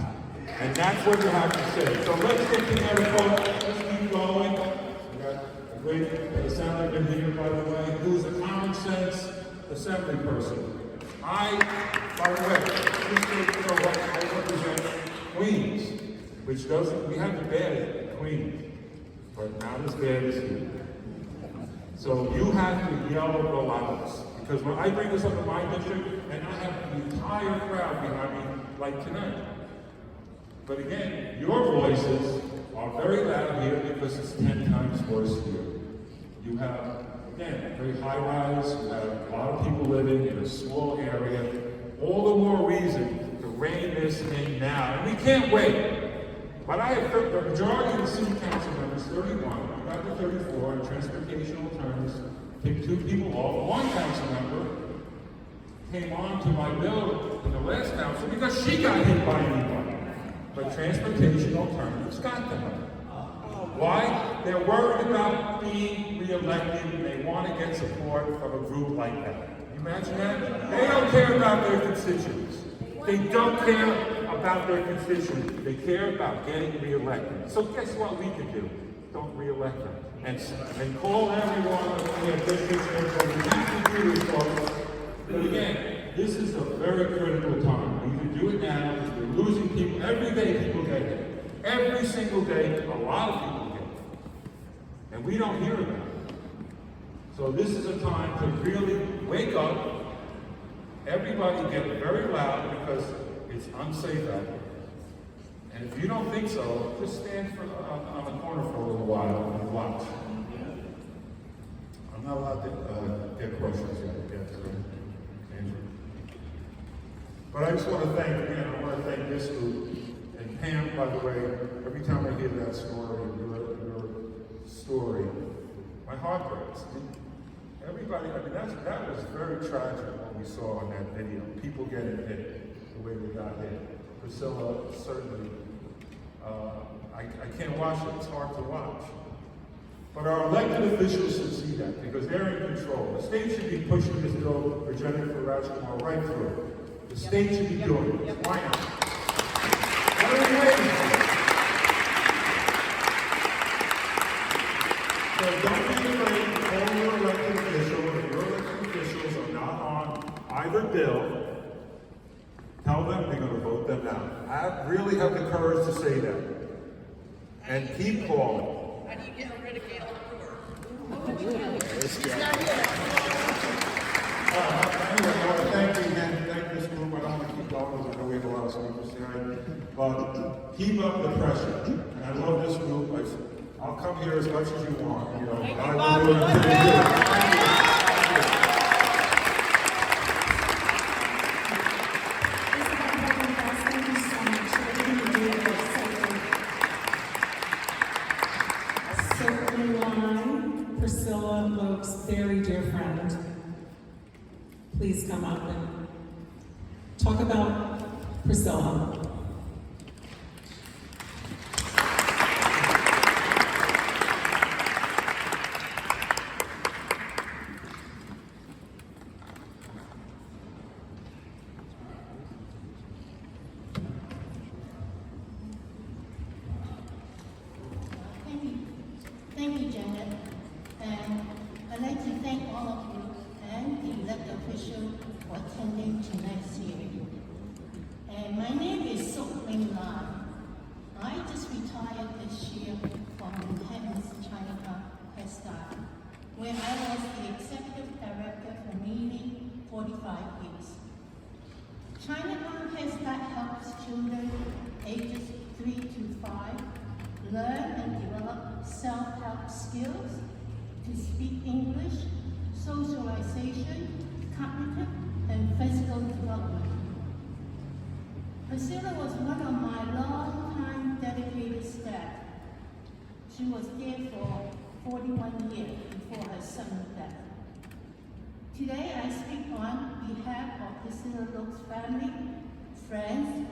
And that's what you have to say. So let's get together, folks. Let's keep going. We got a great assemblyman here, by the way, who's a common sense assembly person. By the way, I represent Queens, which doesn't, we have the bad Queens, but not as bad as you. So you have to yell the louds, because when I bring this up in my district, and I have the entire crowd behind me, like tonight. But again, your voices are very loud here because it's 10 times worse here. You have, again, very high rise, you have a lot of people living in a small area. All the more reason to rein this in now. And we can't wait. But I have the majority of the city council members, 31, we got to 34 on transportation alternatives, picked 2 people off. One council member came on to my bill in the last council because she got hit by an e-bike. But transportation alternatives got them. Why? They're worried about being reelected and they want to get support from a group like that. You imagine that? They don't care about their constituents. They don't care about their constituents. They care about getting reelected. So guess what we can do? Don't reelect them. And call everyone in their districts and we have to do this, folks. But again, this is a very critical time. We can do it now because we're losing people. Every day people get hit. Every single day, a lot of people get hit. And we don't hear about it. So this is a time to really wake up. Everybody get very loud because it's unsafe out there. And if you don't think so, just stand on the corner for a little while and watch. I'm not allowed to get questions yet. But I just want to thank, again, I want to thank this group. And Pam, by the way, every time I hear that story, your story, my heart breaks. Everybody, I mean, that was very tragic what we saw in that video. People getting hit the way they got hit. Priscilla, certainly, I can't watch it. It's hard to watch. But our elected officials should see that because they're in control. The state should be pushing this bill for Jennifer Rashomar right through. The state should be doing it. Why not? What are we waiting for? So don't be afraid to call your elected official. If your elected officials are not on either bill, tell them they're going to vote them out. I really have the courage to say that. And keep calling. How do you get rid of Gail? Anyway, I want to thank you again. Thank this group. I don't want to keep going because I know we have a lot of speakers tonight. But keep up the pressure. And I love this group. I'll come here as much as you want. You know, I will do it until you do it. Thank you. please come up and talk about Priscilla. Thank you, Janet. And I'd like to thank all of you and the elected officials for attending tonight's hearing. And my name is Sok Ling Lan. I just retired this year from Manhattan's Chinatown Head Start, where I was the executive director for nearly 45 years. Chinatown Head Start helps children ages 3 to 5 learn and develop self-help skills to speak English, socialization, cognitive, and physical development. Priscilla was one of my long-time dedicated staff. She was there for 41 years before her sudden death. Today I speak on behalf of Priscilla Look's family, friends,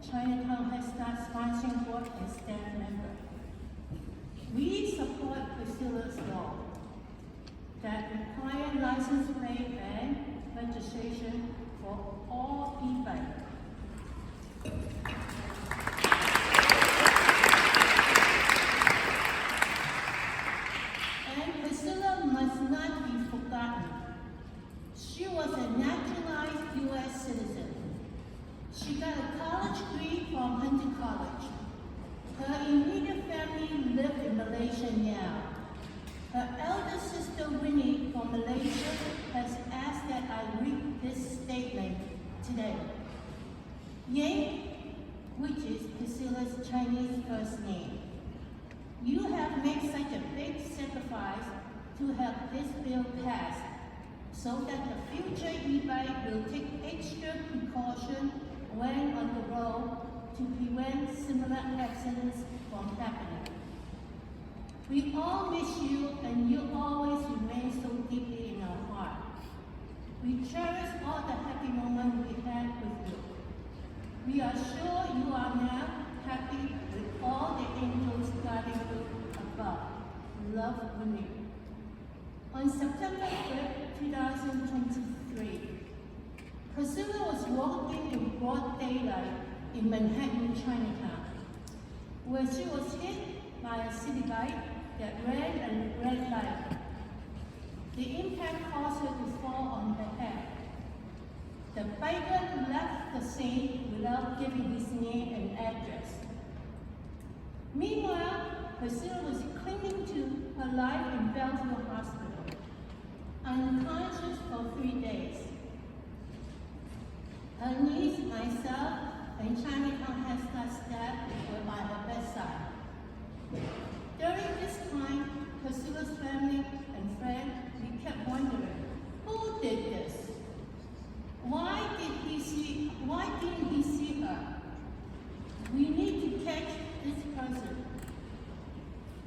Chinatown Head Start Sponsoring Board, and staff members. We support Priscilla's law that require license plate and registration for all e-bikes. And Priscilla must not be forgotten. She was a naturalized U.S. citizen. She got a college degree from Hunter College. Her immediate family lived in Malaysia now. Her elder sister Winnie from Malaysia has asked that I read this statement today. Yang, which is Priscilla's Chinese first name, you have made such a big sacrifice to help this bill pass so that the future e-bike will take extra precaution when on the road to prevent similar accidents from happening. We all miss you, and you always remain so deeply in our heart. We cherish all the happy moments we had with you. We are sure you are now happy with all the angels guarding you above. Love, Winnie. On September 5th, 2023, Priscilla was walking in broad daylight in Manhattan, Chinatown, where she was hit by a city bike that ran a red light. The impact caused her to fall on her head. The biker left the scene without giving his name and address. Meanwhile, Priscilla was clinging to her life in Bellevue Hospital, unconscious for 3 days. Her niece, myself, and Chinatown Head Start staff were by her bedside. During this time, Priscilla's family and friends, we kept wondering, who did this? Why didn't he see her? We need to catch this person.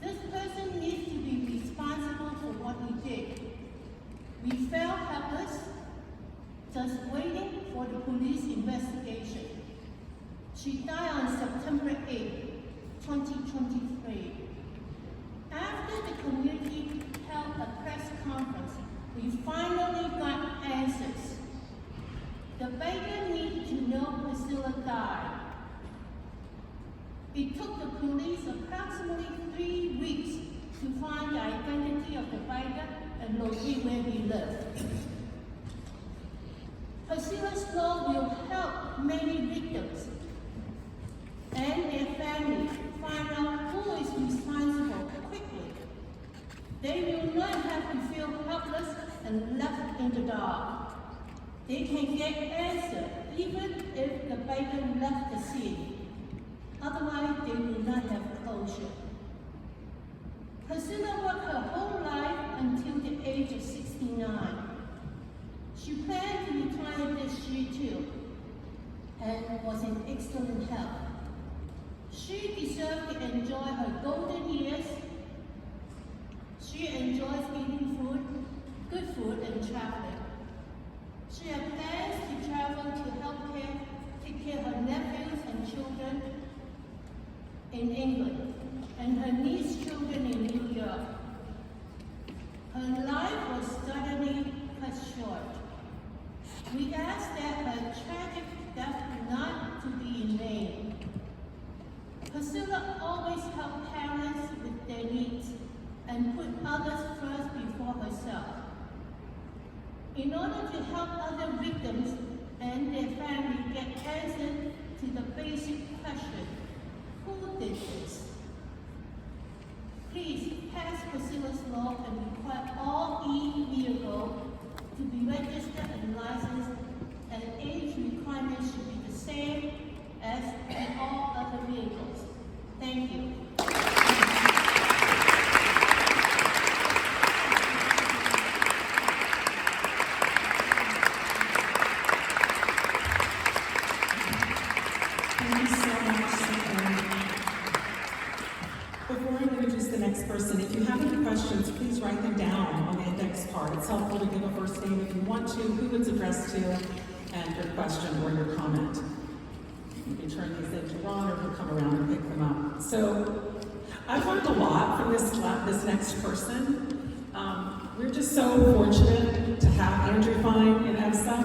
This person needs to be responsible for what he did. We felt helpless, just waiting for the police investigation. She died on September 8, 2023. After the community held a press conference, we finally got answers. The biker needed to know Priscilla died. It took the police approximately 3 weeks to find the identity of the biker and locate where he lived. Priscilla's law will help many victims and their families find out who is responsible quickly. They will not have to feel helpless and left in the dark. They can get answers even if the biker left the scene. Otherwise, they will not have closure. Priscilla worked her whole life until the age of 69. She planned to retire this year too, and was in excellent health. She deserved to enjoy her golden years. She enjoys eating food, good food, and traveling. She in England and her niece children in New York. Her life was suddenly cut short. We ask that her tragic death not to be in vain. Priscilla always helped parents with their needs and put others first before herself. In order to help other victims and their family get answers to the basic question, who did this? Please pass Priscilla's law and require all e-vehicles to be registered and licensed, and age requirements should be the same as in all other vehicles. Thank you. Thank you so much. Before I introduce the next person, if you have any questions, please write them down on the index card. It's helpful to give a first name if you want to, who it's addressed to, and your question or your comment. You can turn these in to Ron, or he'll come around and pick them up. So I've learned a lot from this next person. We're just so fortunate to have Andrew Fine in EVSA.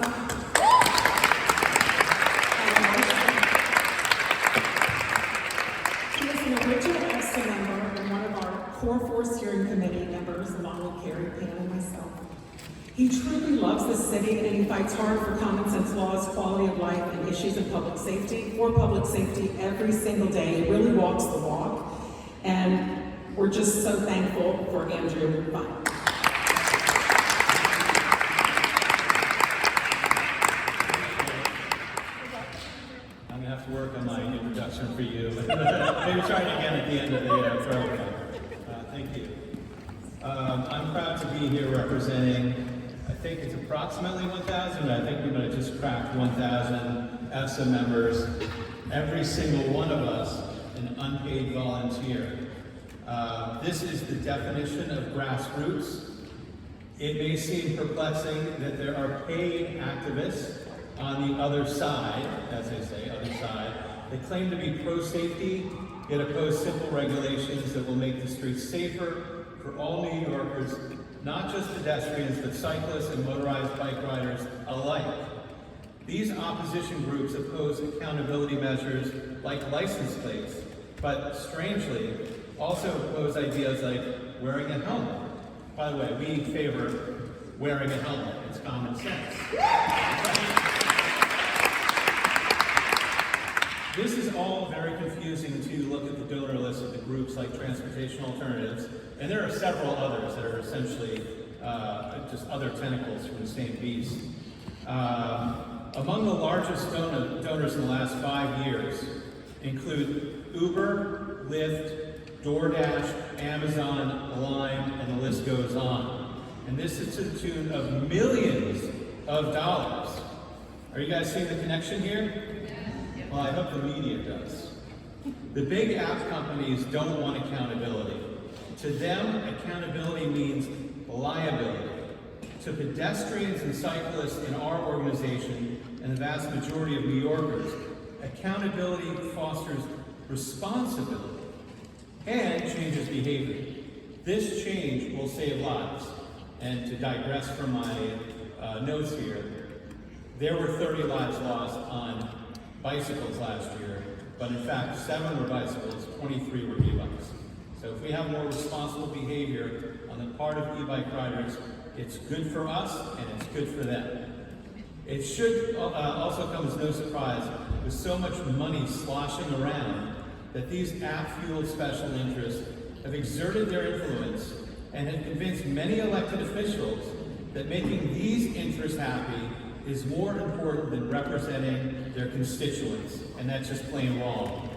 He is an original EVSA member and one of our core 4 steering committee members, along with Carrie, Pan, and myself. He truly loves the city and he fights hard for common sense laws, quality of life, and issues of public safety, for public safety every single day. He really walks the walk, and we're just so thankful for Andrew Fine. I'm gonna have to work on my introduction for you. Maybe try it again at the end of the program. Thank you. I'm proud to be here representing, I think it's approximately 1,000, I think we might have just cracked 1,000 EVSA members. Every single one of us an unpaid volunteer. This is the definition of grassroots. It may seem perplexing that there are paid activists on the other side, as they say, other side, that claim to be pro-safety, yet oppose simple regulations that will make the streets safer for all New Yorkers, not just pedestrians, but cyclists and motorized bike riders alike. These opposition groups oppose accountability measures like license plates, but strangely, also oppose ideas like wearing a helmet. By the way, we favor wearing a helmet. It's common sense. This is all very confusing to look at the donor list of the groups like Transportation Alternatives, and there are several others that are essentially just other tentacles from the same beast. Among the largest donors in the last 5 years include Uber, Lyft, DoorDash, Amazon, Lime, and the list goes on. And this is to the tune of millions of dollars. Are you guys seeing the connection here? Well, I hope the media does. The big app companies don't want accountability. To them, accountability means liability. To pedestrians and cyclists in our organization, and the vast majority of New Yorkers, accountability fosters responsibility and changes behavior. This change will save lives. And to digress from my notes here, there were 30 lives lost on bicycles last year, but in fact, 7 were bicycles, 23 were e-bikes. So if we have more responsible behavior on the part of e-bike riders, it's good for us and it's good for them. It should also come as no surprise, with so much money sloshing around, that these app-fueled special interests have exerted their influence and have convinced many elected officials that making these interests happy is more important than representing their constituents, and that's just plain wrong.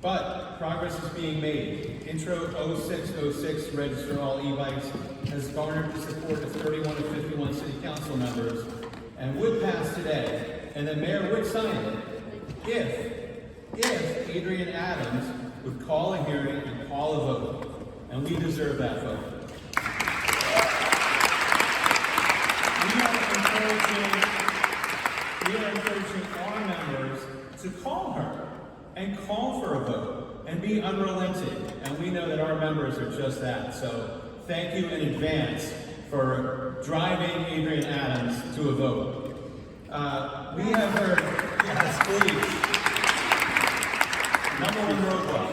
But progress is being made. Intro 0606, Register All E-Bikes, has garnered the support of 31 of 51 city council members and would pass today, and the mayor would sign it if Adrian Adams would call a hearing and call a vote, and we deserve that vote. We are encouraging our members to call her and call for a vote and be unrelenting. And we know that our members are just that. So thank you in advance for driving Adrian Adams to a vote. We have heard, yes, please. Number one roadblock.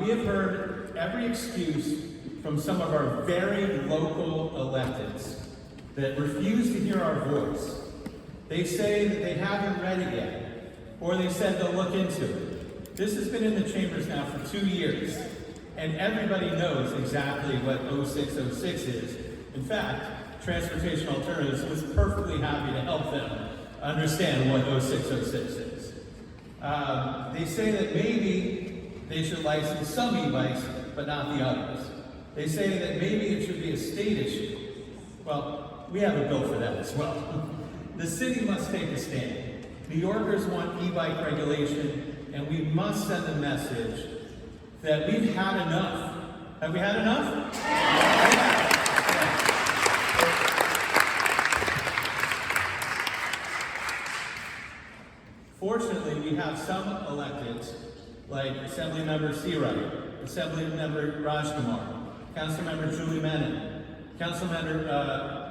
We have heard every excuse from some of our very local electeds that refuse to hear our voice. They say that they haven't read it yet, or they said they'll look into it. This has been in the chambers now for 2 years, and everybody knows exactly what 0606 is. In fact, Transportation Alternatives was perfectly happy to help them understand what 0606 is. They say that maybe they should license some e-bikes, but not the others. They say that maybe it should be a state issue. Well, we have a bill for that as well. The city must take a stand. New Yorkers want e-bike regulation, and we must send a message that we've had enough. Have we had enough? Yeah. Fortunately, we have some electeds, like Assemblymember Seawright, Assemblymember Rajkumar, Councilmember Julie Menon, Councilmember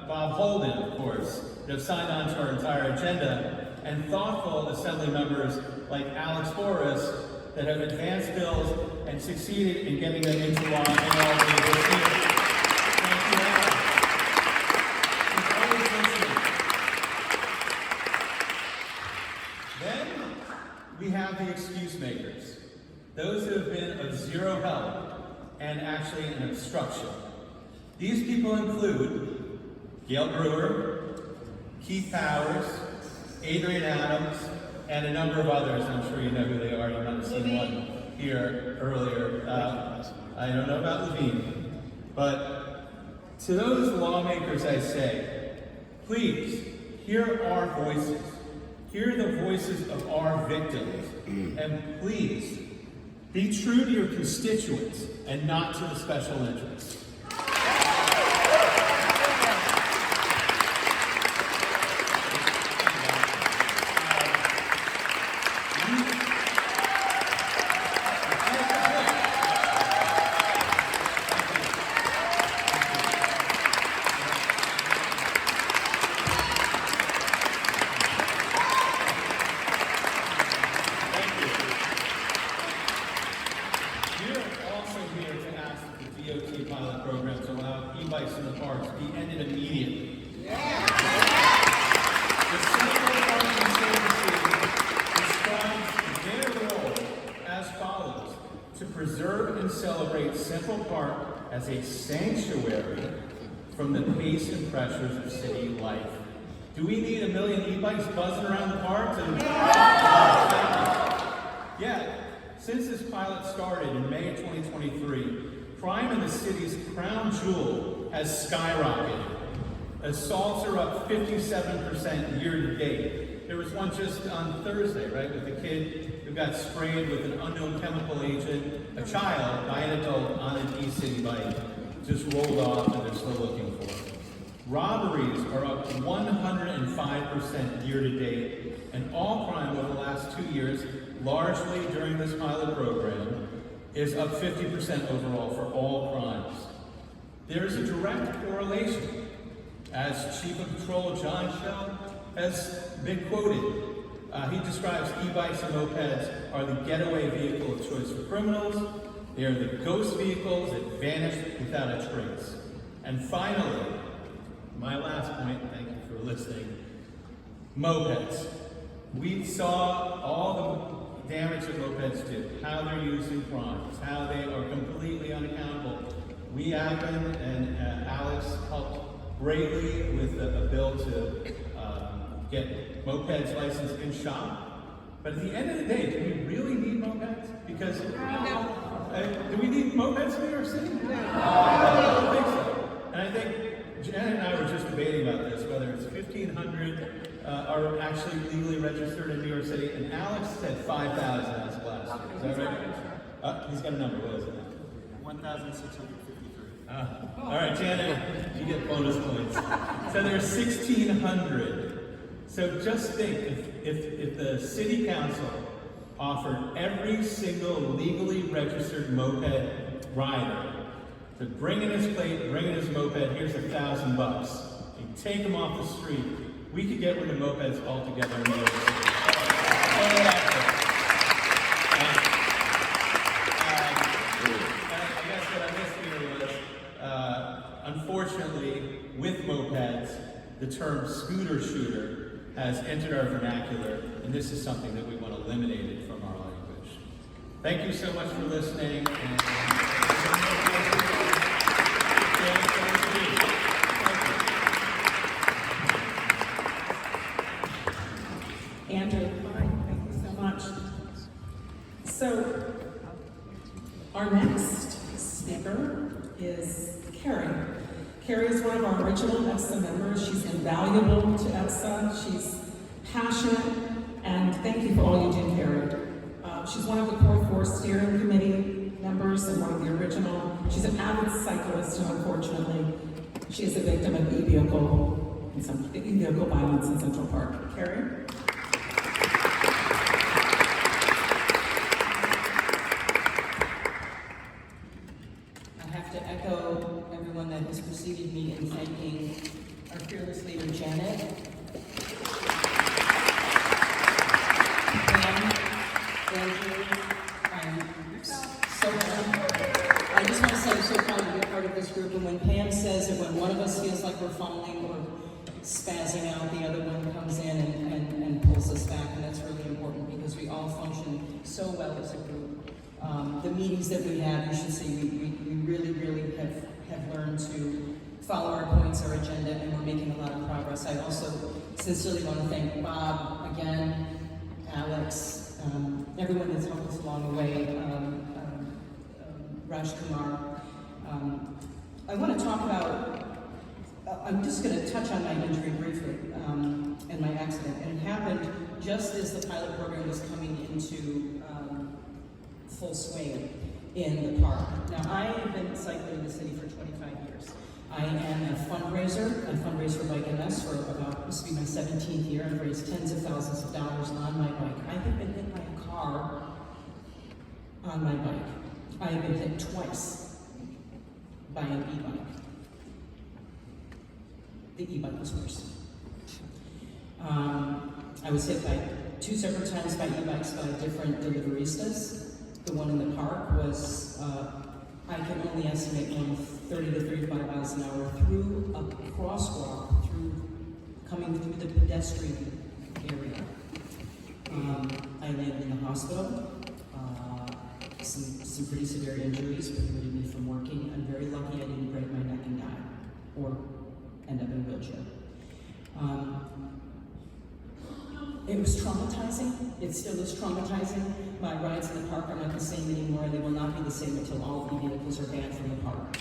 Bob Holden, of course, that have signed on to our entire agenda, and thoughtful Assembly members like Alex Boris that have advanced bills and succeeded in getting them into law in all the this year. Thank you, Alex. He's always listening. Then we have the excuse makers, those who have been of zero help and actually an obstruction. These people include Gail Brewer, Keith Powers, Adrian Adams, and a number of others. I'm sure you know who they are. You might have seen one here earlier. I don't know about Levine. But to those lawmakers I say, please, hear our voices. Hear the voices of our victims. And please, be true to your constituents and not to the special interests. As a sanctuary from the pace and pressures of city life. Do we need 1 million e-bikes buzzing around the park? Yeah, since this pilot started in May of 2023, crime in the city's crown jewel has skyrocketed. Assaults are up 57% year to date. There was one just on Thursday, right, with a kid who got sprayed with an unknown chemical agent, a child, by an adult on an e-city bike, just rolled off and they're still looking for it. Robberies are up 105% year to date, and all crime over the last 2 years, largely during this pilot program, is up 50% overall for all crimes. There's a direct correlation. As Chief of Patrol John Shell has been quoted, he describes e-bikes and mopeds are the getaway vehicle of choice for criminals. They are the ghost vehicles that vanish without a trace. And finally, my last point, thank you for listening, mopeds. We saw all the damage that mopeds do, how they're used in crimes, how they are completely unaccountable. We have been, and Alex helped greatly with a bill to get mopeds licensed in shop. But at the end of the day, do we really need mopeds? Because do we need mopeds in New York City? No. I don't think so. And I think Janet and I were just debating about this, whether it's 1,500 are actually legally registered in New York City, and Alex said 5,000 as of last year. Is that right? He's got a number. What is it? 1,653. All right, Janet, you get bonus points. So there's 1,600. So just think, if the city council offered every single legally registered moped rider to bring in his plate, bring in his moped, here's $1,000. You take them off the street, we could get rid of mopeds altogether in New York City. I guess what I missed here was, unfortunately, with mopeds, the term scooter shooter has entered our vernacular, and this is something that we want to eliminate it from our language. Thank you so much for listening. Andrew, thank you so much. So, our next speaker is Carrie. Carrie is one of our original EVSA members. She's invaluable to EVSA. She's passionate, and thank you for all you do, Carrie. She's one of the core 4 steering committee members and one of the original. She's an avid cyclist, and unfortunately, she is a victim of e-vehicle violence in Central Park. Carrie? I have to echo everyone that has preceded me in thanking our fearless leader, Janet. Andrew, I'm so proud. I just want to say I'm so proud to be part of this group, and when Pam says that when one of us feels like we're falling or spazzing out, the other one comes in and pulls us back, and that's really important because we all function so well as a group. The meetings that we have, you should see, we really have learned to follow our points, our agenda, and we're making a lot of progress. I also sincerely want to thank Bob again, Alex, everyone that's helped us along the way, Raj Kumar. I want to talk about, I'm just going to touch on my injury briefly and my accident. And it happened just as the pilot program was coming into full swing in the park. Now, I have been cycling in the city for 25 years. I am a fundraiser. I fundraise for Bike MS for about, this will be my 17th year. I've raised tens of thousands of dollars on my bike. I have been hit by a car on my bike. I have been hit twice by an e-bike. The e-bike was worse. I was hit by 2 separate times by e-bikes by different deliveristas. The one in the park was, I can only estimate going 30 to 35 miles an hour through a crosswalk, coming through the pedestrian area. I landed in the hospital. Some pretty severe injuries prevented me from working. I'm very lucky I didn't break my neck and die, or end up in a wheelchair. It was traumatizing. It still is traumatizing. My rides in the park are not the same anymore, and they will not be the same until all of the vehicles are banned from the park.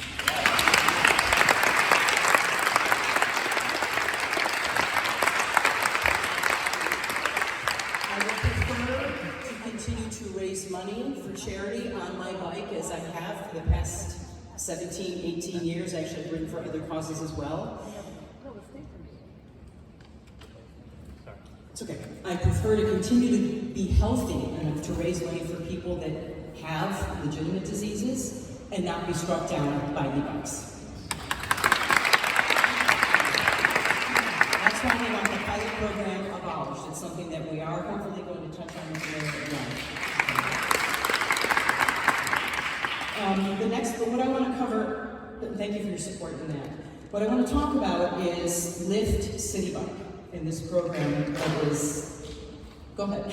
I would prefer to continue to raise money for charity on my bike as I have for the past 17, 18 years. Actually, I've ridden for other causes as well. It's okay. I prefer to continue to be healthy enough to raise money for people that have legitimate diseases and not be struck down by e-bikes. That's why we want the pilot program abolished. It's something that we are hopefully going to touch on today again. What I want to cover, thank you for your support in that. What I want to talk about is Lyft City Bike. In this program that is, go ahead,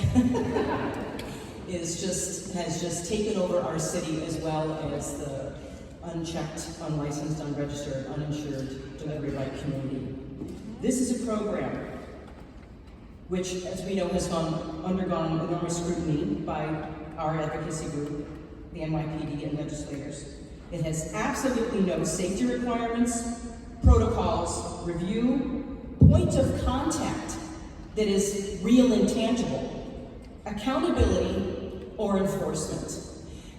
has just taken over our city as well as the unchecked, unlicensed, unregistered, uninsured delivery bike community. This is a program which, as we know, has undergone enormous scrutiny by our advocacy group, the NYPD and legislators. It has absolutely no safety requirements, protocols, review, point of contact that is real and tangible, accountability, or enforcement.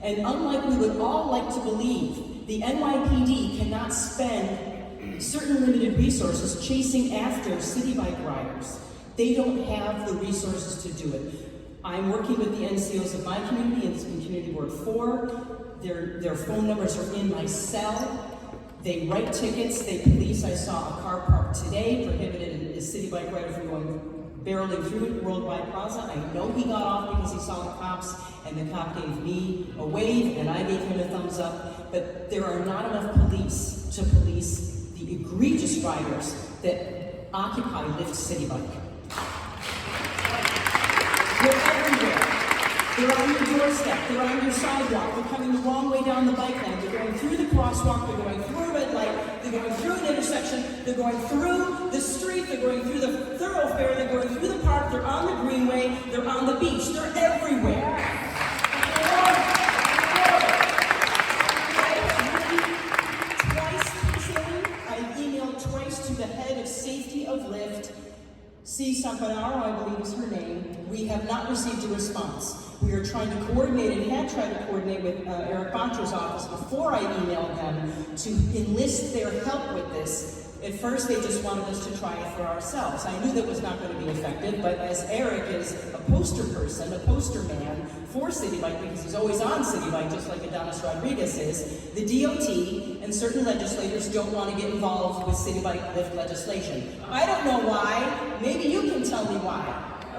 And unlike we would all like to believe, the NYPD cannot spend certain limited resources chasing after city bike riders. They don't have the resources to do it. I'm working with the NCOs of my community, and it's in Community Board 4. Their phone numbers are in my cell. They write tickets, they police. I saw a car parked today, prohibited a city bike rider from barreling through Worldwide Plaza. I know he got off because he saw the cops, and the cop gave me a wave, and I gave him a thumbs up. But there are not enough police to police the egregious riders that occupy Lyft City Bike. They're everywhere. They're on your doorstep, they're on your sidewalk, they're coming the wrong way down the bike lane, they're going through the crosswalk, they're going through a red light, they're going through an intersection, they're going through the street, they're going through the thoroughfare, they're going through the park, they're on the greenway, they're on the beach, they're everywhere. I've emailed twice to the head of safety of Lyft, C. Sampanaro, I believe is her name. We have not received a response. We are trying to coordinate and had tried to coordinate with Eric Bontra's office before I emailed them to enlist their help with this. At first, they just wanted us to try it for ourselves. I knew that was not going to be effective, but as Eric is a poster person, a poster man for City Bike, because he's always on City Bike, just like Adonis Rodriguez is, the DOT and certain legislators don't want to get involved with City Bike Lyft legislation. I don't know why. Maybe you can tell me why,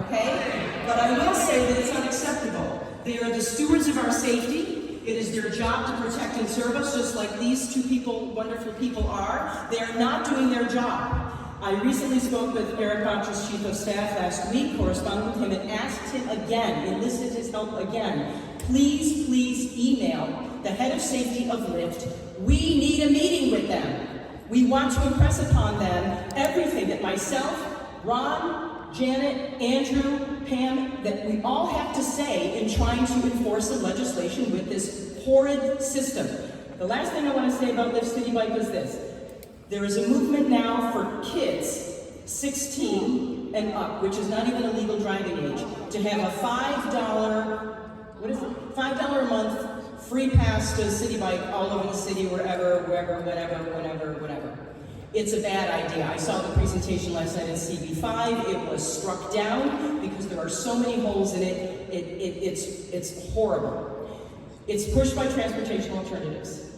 okay? But I will say that it's unacceptable. They are the stewards of our safety. It is their job to protect and serve us, just like these two people, wonderful people are. They are not doing their job. I recently spoke with Eric Bontra's chief of staff last week, corresponded with him, and asked him again, enlisted his help again. Please, please email the head of safety of Lyft. We need a meeting with them. We want to impress upon them everything that myself, Ron, Janet, Andrew, Pam, that we all have to say in trying to enforce the legislation with this horrid system. The last thing I want to say about Lyft City Bike is this. There is a movement now for kids 16 and up, which is not even a legal driving age, to have a $5 a month free pass to City Bike all over the city, wherever, whenever. It's a bad idea. I saw the presentation last night at CB5. It was struck down because there are so many holes in it. It's horrible. It's pushed by transportation alternatives.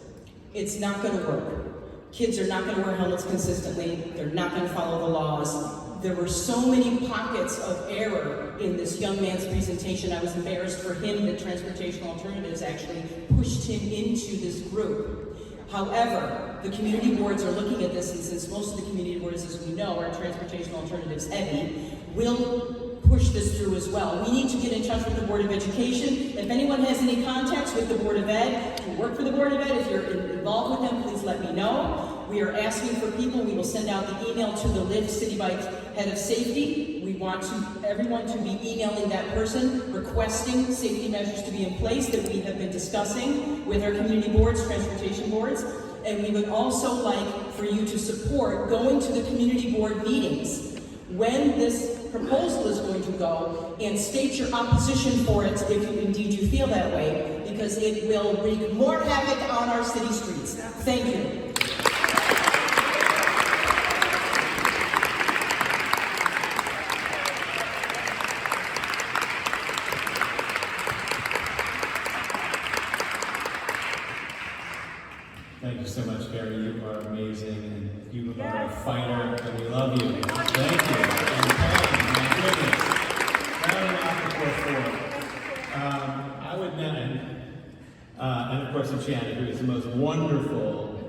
It's not going to work. Kids are not going to wear helmets consistently. They're not going to follow the laws. There were so many pockets of error in this young man's presentation. I was embarrassed for him that transportation alternatives actually pushed him into this group. However, the community boards are looking at this, and since most of the community boards, as we know, are transportation alternatives heavy, will push this through as well. We need to get in touch with the Board of Education. If anyone has any contacts with the Board of Ed, if you work for the Board of Ed, if you're involved with them, please let me know. We are asking for people. We will send out the email to the Lyft City Bike head of safety. We want everyone to be emailing that person, requesting safety measures to be in place that we have been discussing with our community boards, transportation boards. And we would also like for you to support going to the community board meetings when this proposal is going to go, and state your opposition for it if indeed you feel that way, because it will wreak more havoc on our city streets. Thank you. Thank you so much, Gary. You are amazing, and you are a fighter, and we love you. Thank you. And Pam, my goodness. Rounding off the floor. I would now, and of course Enchanted, who is the most wonderful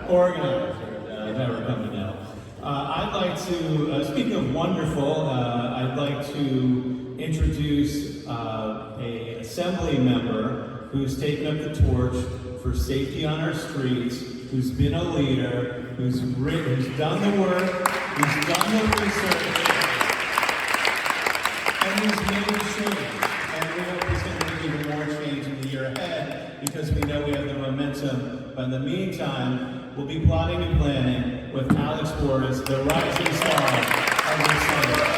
organizer that I've ever come to know. I'd like to, speaking of wonderful, I'd like to introduce a assembly member who's taken up the torch for safety on our streets, who's been a leader, who's done the work, who's done the research, and who's made change. And we hope he's going to make even more change in the year ahead, because we know we have the momentum. But in the meantime, we'll be plotting and planning with Alex Borges, the rising star of the Senate.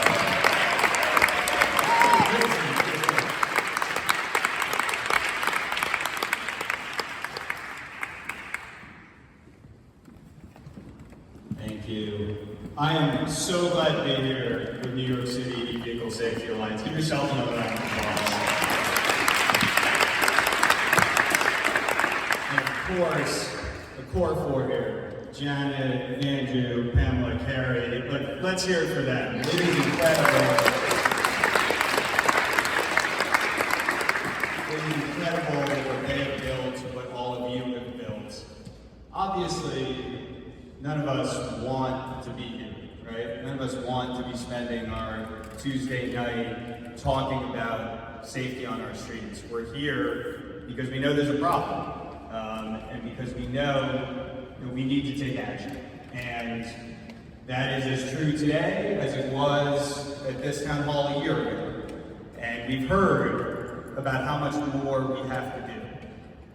I am so so glad to be here with New York City Vehicle Safety Alliance. Give yourself another round of applause. And of course, the core four here, Janet, Andrew, Pamela, Carrie, but let's hear it for them. It is incredible. It is incredible what they have built, what all of you have built. Obviously, none of us want to be here, right? None of us want to be spending our Tuesday night talking about safety on our streets. We're here because we know there's a problem, and because we know that we need to take action. And that is as true today as it was at this town hall a year ago. And we've heard about how much more we have to do.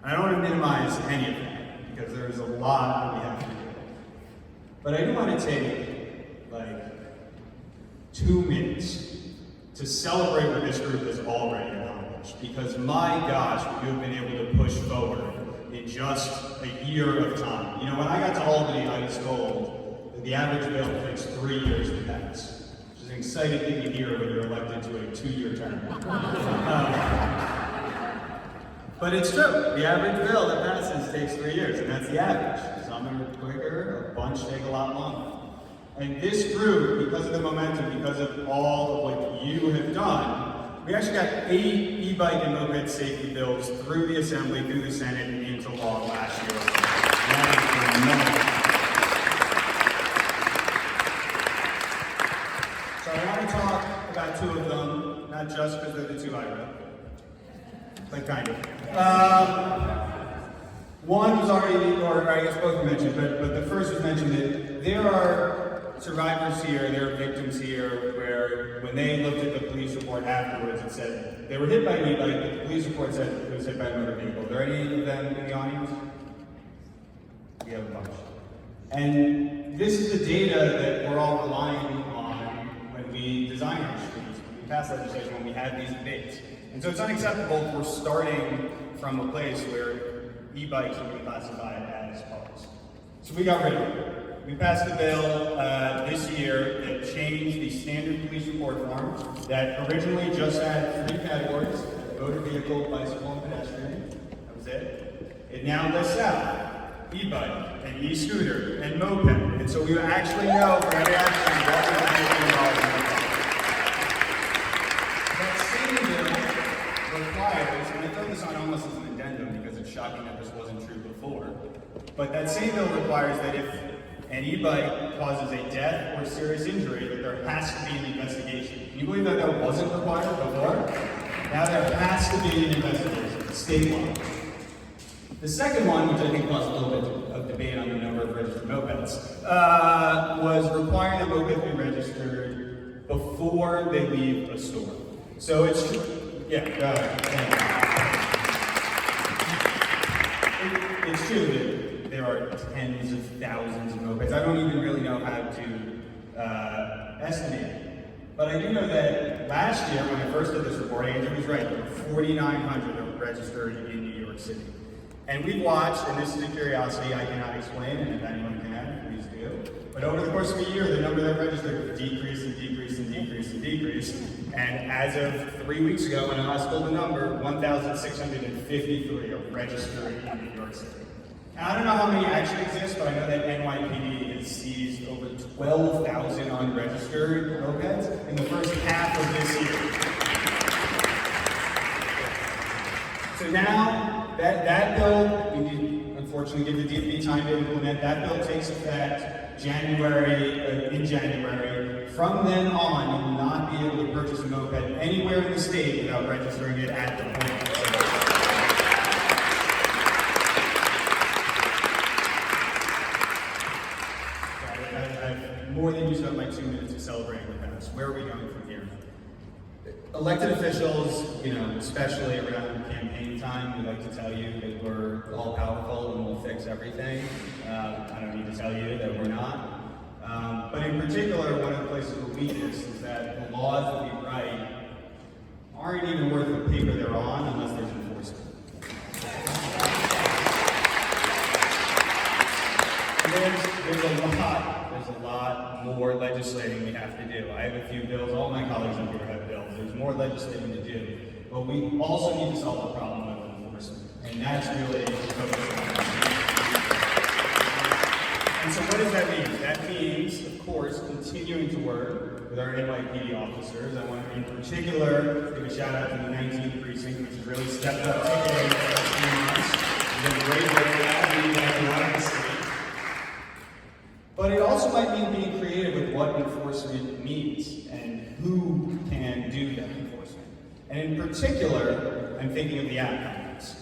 And I don't want to minimize any of that, because there's a lot that we have to do. But I do want to take, like, 2 minutes to celebrate what this group has already accomplished. Because my gosh, we have been able to push forward in just a year of time. You know, when I got to Albany, I was told that the average bill takes 3 years to pass, which is an exciting thing to hear when you're elected to a 2-year term. But it's true. The average bill that passes takes 3 years, and that's the average. Some are quicker, a bunch take a lot longer. And this group, because of the momentum, because of all of what you have done, we actually got 8 e-bike and moped safety bills through the Assembly, through the Senate, and into law last year. That is phenomenal. So I want to talk about 2 of them, not just because they're the 2 I wrote, but kind of. One was already, or I guess both mentioned, but the first was mentioned that there are survivors here, there are victims here, where when they looked at the police report afterwards, it said they were hit by an e-bike, but the police report said it was hit by a motor vehicle. Are there any of them in the audience? We have a bunch. And this is the data that we're all relying on when we design our streets, when we pass legislation, when we have these debates. And so it's unacceptable if we're starting from a place where e-bikes are being classified as cars. So we got rid of it. We passed a bill this year that changed the standard police report form that originally just had 3 categories: motor vehicle, bicycle, and pedestrian. That was it. It now lists out e-bike and e-scooter and moped. And so we actually know for every accident what we're making involved in the That same bill requires, and I throw this on almost as an addendum because it's shocking that this wasn't true before, but that same bill requires that if an e-bike causes a death or serious injury, that there has to be an investigation. Can you believe that that wasn't required before? Now there has to be an investigation, statewide. The second one, which I think caused a little bit of debate on the number of registered mopeds, was requiring that mopeds be registered before they leave a store. So it's, it's true that there are tens of thousands of mopeds. I don't even really know how to estimate it. But I do know that last year, when I first did this report, Andrew was right, there were 4,900 registered in New York City. And we've watched, and this is a curiosity I cannot explain, and if anyone can, please do. But over the course of a year, the number that registered decreased and decreased and decreased and decreased. And as of 3 weeks ago, when I last pulled the number, 1,653 are registered in New York City. Now, I don't know how many actually exist, but I know that NYPD has seized over 12,000 unregistered mopeds in the first half of this year. So now, that bill, we need, unfortunately, give the DFB time to implement. That bill takes effect in January. From then on, you will not be able to purchase a moped anywhere in the state without registering it at the point of sale. I've more than used up my 2 minutes of celebrating the past. Where are we going from here? Elected officials, you know, especially around campaign time, we like to tell you that we're all powerful and we'll fix everything. I don't need to tell you that we're not. But in particular, one of the places we're weakest is that the laws that we write aren't even worth the paper they're on unless there's enforcement. There's a lot more legislating we have to do. I have a few bills, all my colleagues up here have bills. There's more legislating to do. But we also need to solve the problem of enforcement. And that's really the focus on. And so what does that mean? That means, of course, continuing to work with our NYPD officers. I want to, in particular, give a shout out to the 19th precinct, which has really stepped up ticketing for the last few months. It's been great work for that. We need to have a lot of the city. But it also might mean being creative with what enforcement means and who can do that enforcement. And in particular, I'm thinking of the app companies.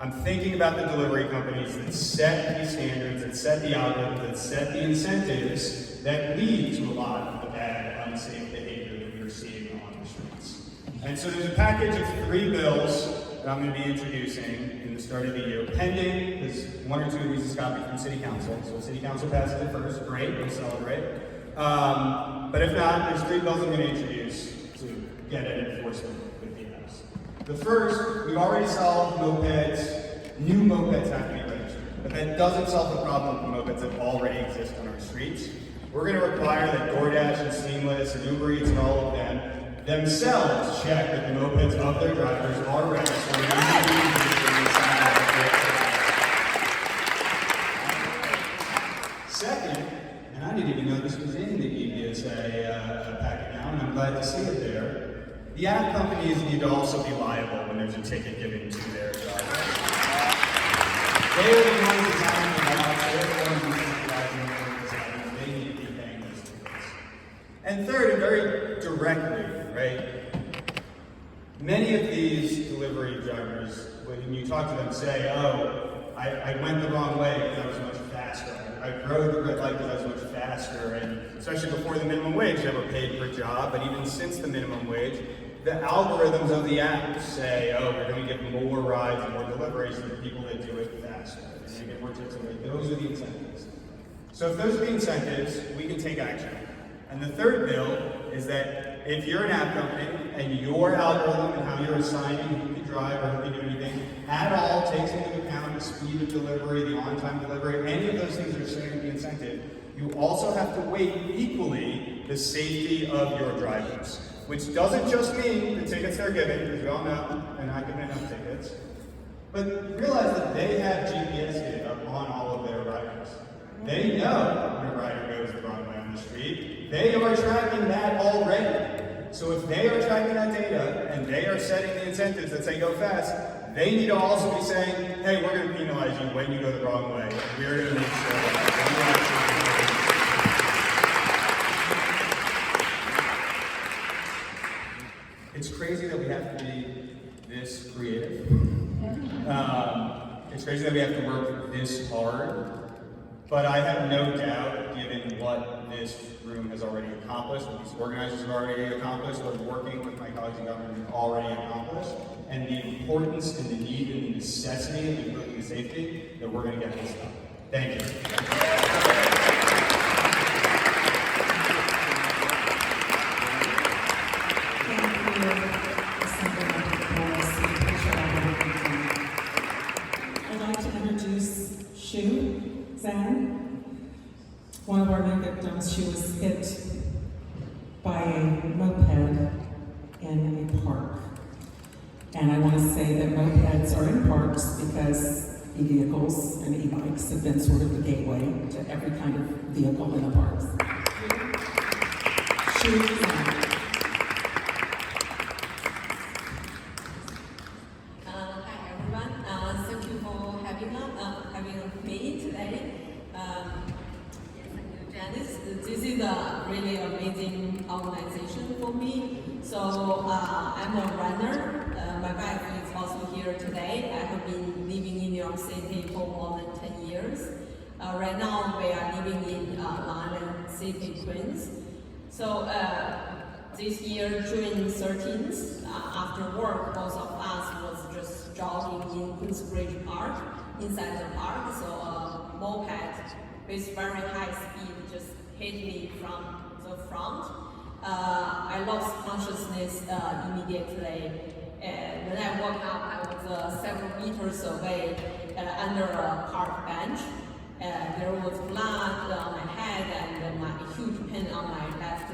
I'm thinking about the delivery companies that set these standards, that set the algorithms, that set the incentives that lead to a lot of the bad, unsafe behavior that we are seeing on the streets. And so there's a package of 3 bills that I'm going to be introducing in the start of the year, pending, because 1 or 2 of these is copied from City Council. So if City Council passes it first, great, we'll celebrate. But if not, there's 3 bills I'm going to introduce to get at enforcement with the apps. The first, we've already solved mopeds. New mopeds have to be registered. But that doesn't solve the problem with mopeds that already exist on our streets. We're going to require that DoorDash and Seamless and Uber Eats and all of them themselves check that the mopeds of their drivers are registered. Second, and I didn't even know this was in the EVSA packet now, and I'm glad to see it there, the app companies need to also be liable when there's a ticket given to their drivers. They are the ones that have the law, they're the ones who supervise the they need to be paying those tickets. And third, and very directly, right? Many of these delivery drivers, when you talk to them, say, oh, I went the wrong way because I was much faster. I rode the red light because I was much faster. And especially before the minimum wage, they were paid per job. But even since the minimum wage, the algorithms of the app say, oh, we're going to give more rides and more deliveries to the people that do it faster. And they get more tips away. Those are the incentives. So if those are the incentives, we can take action. And the third bill is that if you're an app company and your algorithm and how you're assigning who can drive or who can do anything at all takes into account the speed of delivery, the on-time delivery, any of those things are setting the incentive, you also have to weight equally the safety of your drivers, which doesn't just mean the tickets they're given, because we all know they're not giving enough tickets, but realize that they have GPS data on all of their riders. They know when a rider goes the wrong way on the street. They are tracking that already. So if they are tracking that data and they are setting the incentives that say go fast, they need to also be saying, hey, we're going to penalize you when you go the wrong way. We're going to make sure that it's crazy that we have to be this creative. It's crazy that we have to work this hard. But I have no doubt, given what this room has already accomplished, what these organizers have already accomplished, what working with my colleagues in government have already accomplished, and the importance and the need and the necessity of improving the safety, that we're going to get this done. Thank you. I'd like to introduce Shu Zhang. One of our new victims, she was hit by a moped in a park. And I want to say that mopeds are in parks because e-vehicles and e-bikes have been sort of the gateway to every kind of vehicle in the parks. Shu Zhang. Hi everyone. Thank you for having me today. Janice, this is a really amazing organization for me. So I'm a runner. My wife is also here today. I have been living in New York City for more than 10 years. Right now we are living in Long Island City, Queens. So this year, June 13th, after work, both of us was just jogging in Queensbridge Park, inside the park. So a moped with very high speed just hit me from the front. I lost consciousness immediately. And when I woke up, I was several meters away under a park bench. There was blood on my head and a huge pain on my left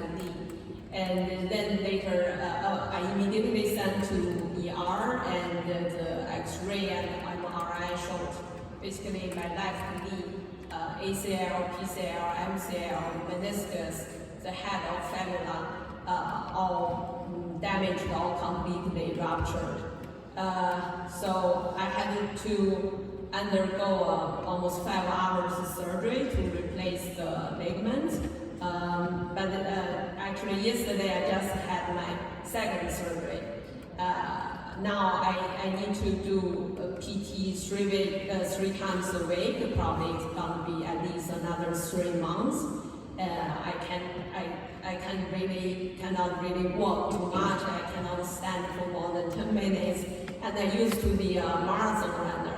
And then later, I immediately sent to ER, and the X-ray and MRI showed basically my left knee, ACL, PCL, MCL, meniscus, the head of fibula, all damaged, all completely ruptured. So I had to undergo almost 5 hours of surgery to replace the ligament. But actually yesterday I just had my second surgery. Now I need to do PT 3 times a week. Probably it's gonna be at least another 3 months. I cannot really walk too much. I cannot stand for more than 10 minutes. And I used to be a marathon runner.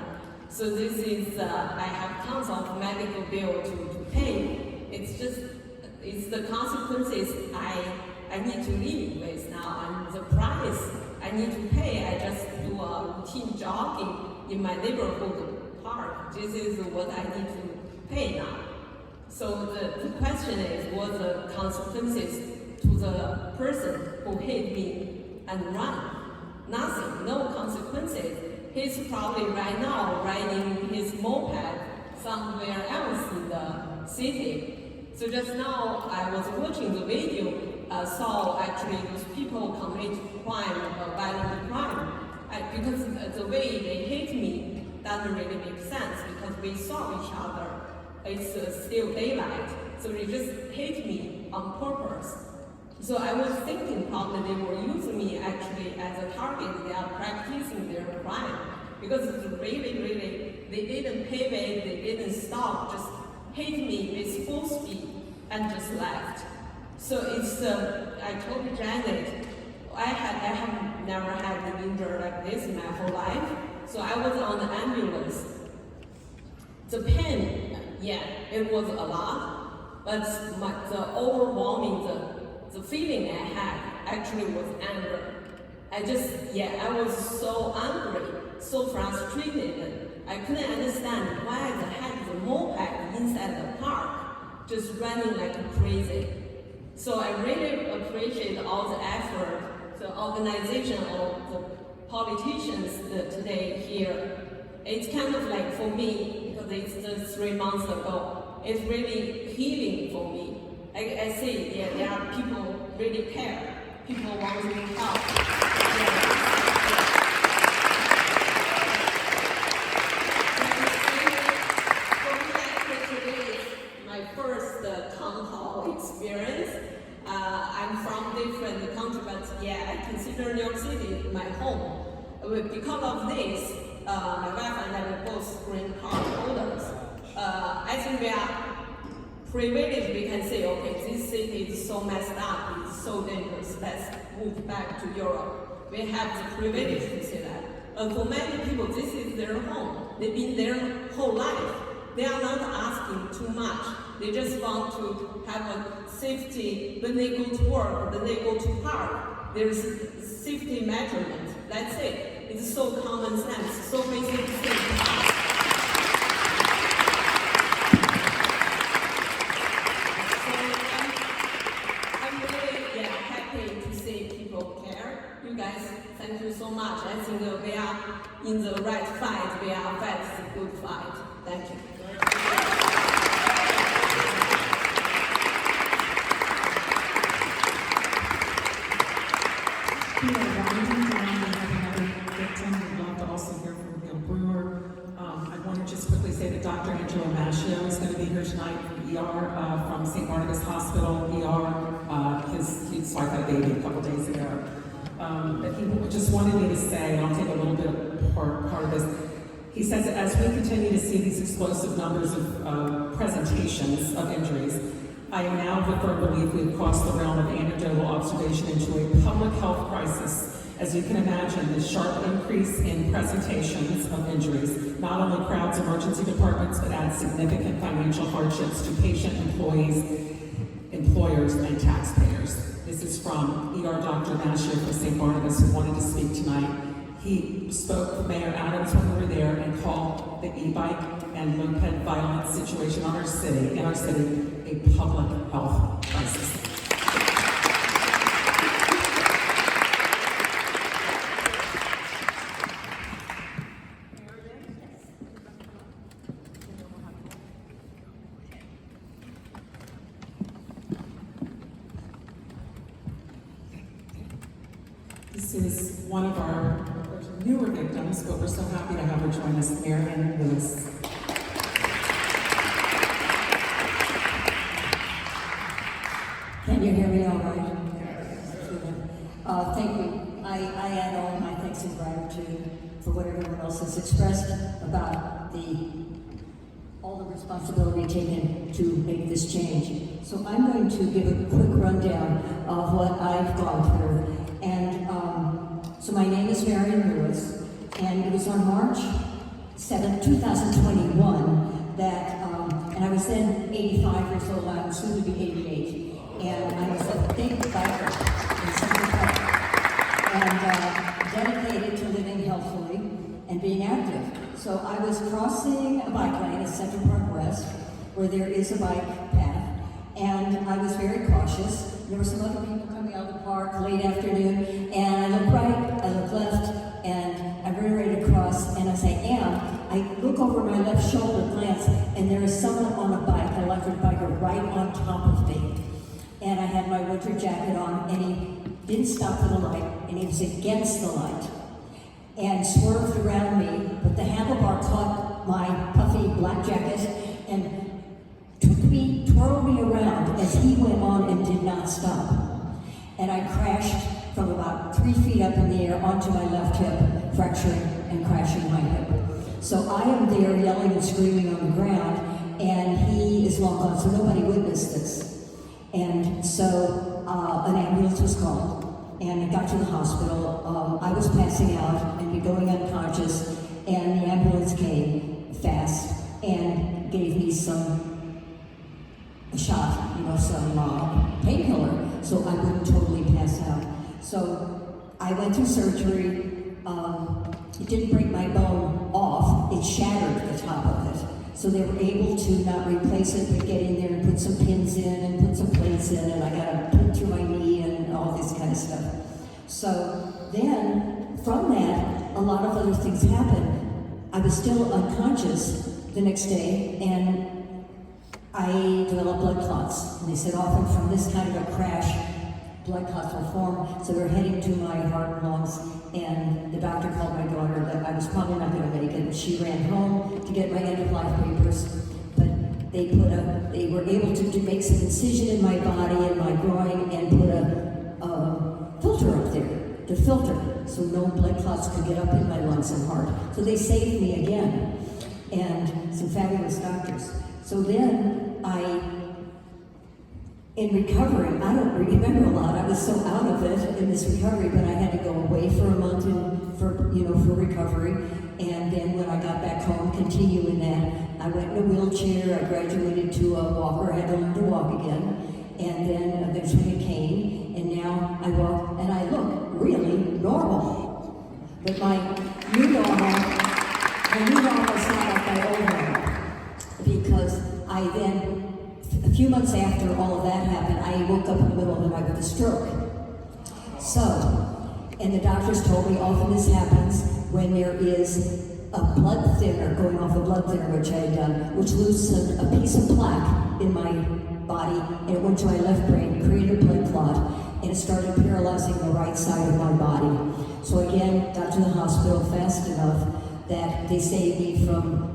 So this is, I have tons of medical bill to pay. It's the consequences I need to live with now, and the price I need to pay. I just do a routine jogging in my neighborhood park. This is what I need to pay now. So the question is, what the consequences to the person who hit me and run? Nothing, no consequences. He's probably right now riding his moped somewhere else in the city. So just now I was watching the video, saw actually those people commit crime, violent crime. Because the way they hit me doesn't really make sense, because we saw each other. It's still daylight, so they just hit me on purpose. So I was thinking probably they were using me actually as a target. They are practicing their crime, because it's really, they didn't pivot, they didn't stop, just hit me with full speed and just left. So it's, I told Janet, I have never had an injury like this in my whole life. So I was on the ambulance. The pain, yeah, it was a lot, but the overwhelming, the feeling I had actually was anger. I was so angry, so frustrated. I couldn't understand why the heck the moped inside the park just running like crazy. So I really appreciate all the effort, the organization of the politicians today here. It's kind of like for me, because it's just 3 months ago, it's really healing for me. I see, yeah, there are people really care, people want to help. Experience. I'm from different country, but yeah, I consider New York City my home. Because of this, my wife and I are both green card holders. I think we are privileged. We can say, okay, this city is so messed up, it's so dangerous, let's move back to Europe. We have the privilege to say that. For many people, this is their home. They've been there whole life. They are not asking too much. They just want to have a safety when they go to work, when they go to park. There's safety measurement. That's it. It's so common sense, so basic thing. I'm really happy to see people care. You guys, thank you so much. I think we are in the right fight. We are fighting the good fight. Thank you. We are winding down. We have another victim. We'd love to also hear from Bill Brewer. I want to just quickly say that Dr. Angela Mascio is going to be here tonight from ER, from St. Barnabas Hospital, ER. His wife had a baby a couple days ago. But he just wanted me to say, and I'll take a little bit of part of this. He says that as we continue to see these explosive numbers of presentations of injuries, I am now of the firm belief we have crossed the realm of anecdotal observation into a public health crisis. As you can imagine, the sharp increase in presentations of injuries not only crowds emergency departments, but adds significant financial hardships to patient, employees, employers, and taxpayers. This is from ER Dr. Mascio for St. Barnabas, who wanted to speak tonight. He spoke with Mayor Adams when we were there and called the e-bike and moped violence situation in our city, a public health crisis. This is one of our newer victims, but we're so happy to have her join us, Marion Lewis. Can you hear me all right? Thank you. I add all my thanks and gratitude for what everyone else has expressed about all the responsibility taken to make this change. So I'm going to give a quick rundown of what I've gone through. And so my name is Marion Lewis, and it was on March 7, 2021 that, and I was then 85 years old, I'm soon to be 88. And I was a big biker in Central Park and dedicated to living healthfully and being active. So I was crossing a bike lane at Central Park West, where there is a bike path, and I was very cautious. There were some other people coming out of the park late afternoon, and I looked right, I looked left, and I'm very ready to cross, and as I am, I look over my left shoulder, glance, and there is someone on a bike, an electric biker, right on top of me. And I had my winter jacket on, and he didn't stop for the light, and he was against the light, and swerved around me, but the handlebar caught my puffy black jacket, and twirled me around as he went on and did not stop. And I crashed from about 3 feet up in the air onto my left hip, fracturing and crashing my hip. So I am there yelling and screaming on the ground, and he is long gone, so nobody witnessed this. And so an ambulance was called, and it got to the hospital. I was passing out and going unconscious, and the ambulance came fast and gave me a shot, some painkiller, so I wouldn't totally pass out. So I went through surgery. It didn't break my bone off, it shattered the top of it. So they were able to not replace it, but get in there and put some pins in and put some plates in, and I got a pin through my knee and all this kind of stuff. So then, from that, a lot of other things happened. I was still unconscious the next day, and I developed blood clots. And they said often from this kind of a crash, blood clots will form, so they're heading to my heart and lungs. And the doctor called my daughter that I was probably not going to make it. She ran home to get my end-of-life papers, but they were able to make some incision in my body and my groin and put a filter up there to filter, so no blood clots could get up in my lungs and heart. So they saved me again, and some fabulous doctors. So then in recovery, I don't remember a lot. I was so out of it in this recovery, but I had to go away for a month for recovery. And then when I got back home, continue in that. I went in a wheelchair. I graduated to a walker. I had to learn to walk again. And then eventually a cane. And now I walk and I look really normal. But my new normal is not like my old normal. Because I then, a few months after all of that happened, I woke up in the middle of the night with a stroke. So, and the doctors told me often this happens when there is a blood thinner, going off a blood thinner, which I had done, which loosened a piece of plaque in my body, and it went to my left brain, created a blood clot, and it started paralyzing the right side of my body. So again, got to the hospital fast enough that they saved me from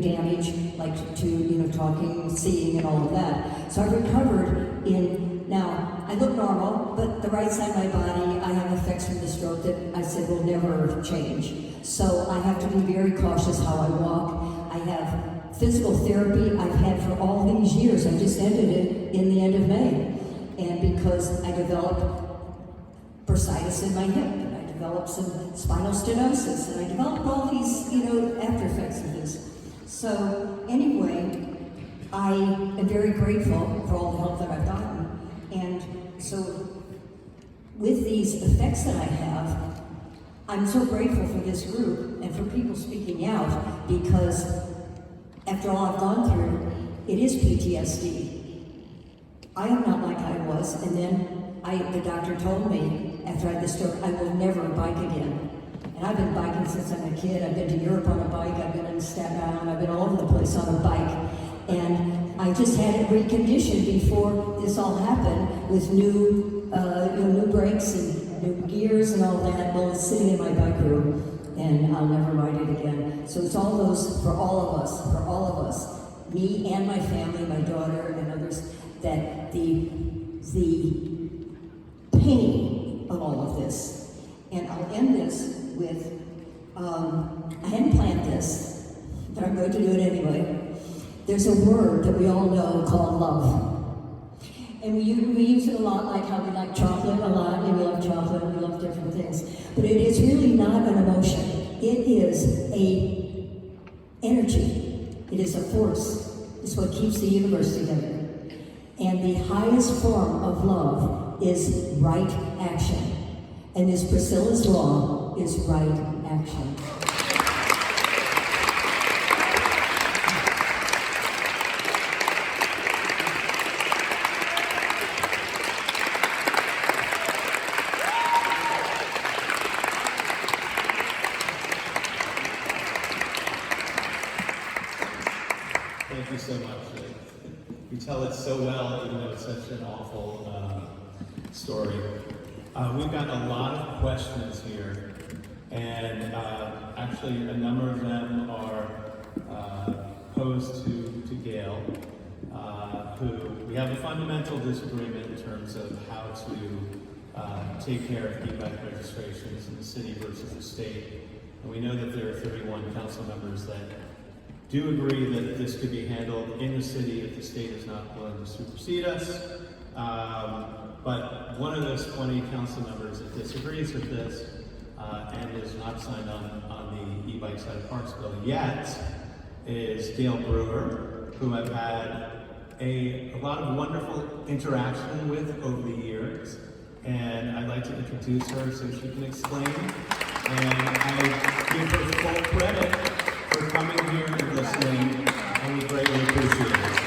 damage, like to talking, seeing, and all of that. So I recovered now I look normal, but the right side of my body, I have effects from the stroke that I said will never change. So I have to be very cautious how I walk. I have physical therapy I've had for all these years. I just ended it in the end of May. And because I developed bursitis in my hip, and I developed some spinal stenosis, and I developed all these, after effects of this. So anyway, I am very grateful for all the help that I've gotten. And so with these effects that I have, I'm so grateful for this group and for people speaking out, because after all I've gone through, it is PTSD. I am not like I was, and then the doctor told me after I had the stroke, I will never bike again. And I've been biking since I'm a kid. I've been to Europe on a bike, I've been in Staten Island, I've been all over the place on a bike. And I just had it reconditioned before this all happened with new, new brakes and new gears and all that. Well, it's sitting in my bike room, and I'll never ride it again. So it's all those for all of us, me and my family, my daughter and others, that the pain of all of this. And I'll end this with, I hadn't planned this, but I'm going to do it anyway. There's a word that we all know called love. And we use it a lot, like how we like chocolate a lot, and we love chocolate, and we love different things. But it is really not an emotion. It is a energy. It is a force. It's what keeps the universe together. And the highest form of love is right action. And Miss Priscilla's law is right action. Thank you so much. You tell it so well, even though it's such an awful story. We've got a lot of questions here, and actually a number of them are posed to Gail, who we have a fundamental disagreement in terms of how to take care of e-bike registrations in the city versus the state. And we know that there are 31 council members that do agree that this could be handled in the city if the state is not willing to supersede us. But one of those 20 council members that disagrees with this and is not signed on the e-bike side of Parks bill yet is Gail Brewer, who I've had a lot of wonderful interaction with over the years. And I'd like to introduce her so she can explain. And I give her full credit for coming here and listening, and we greatly appreciate it.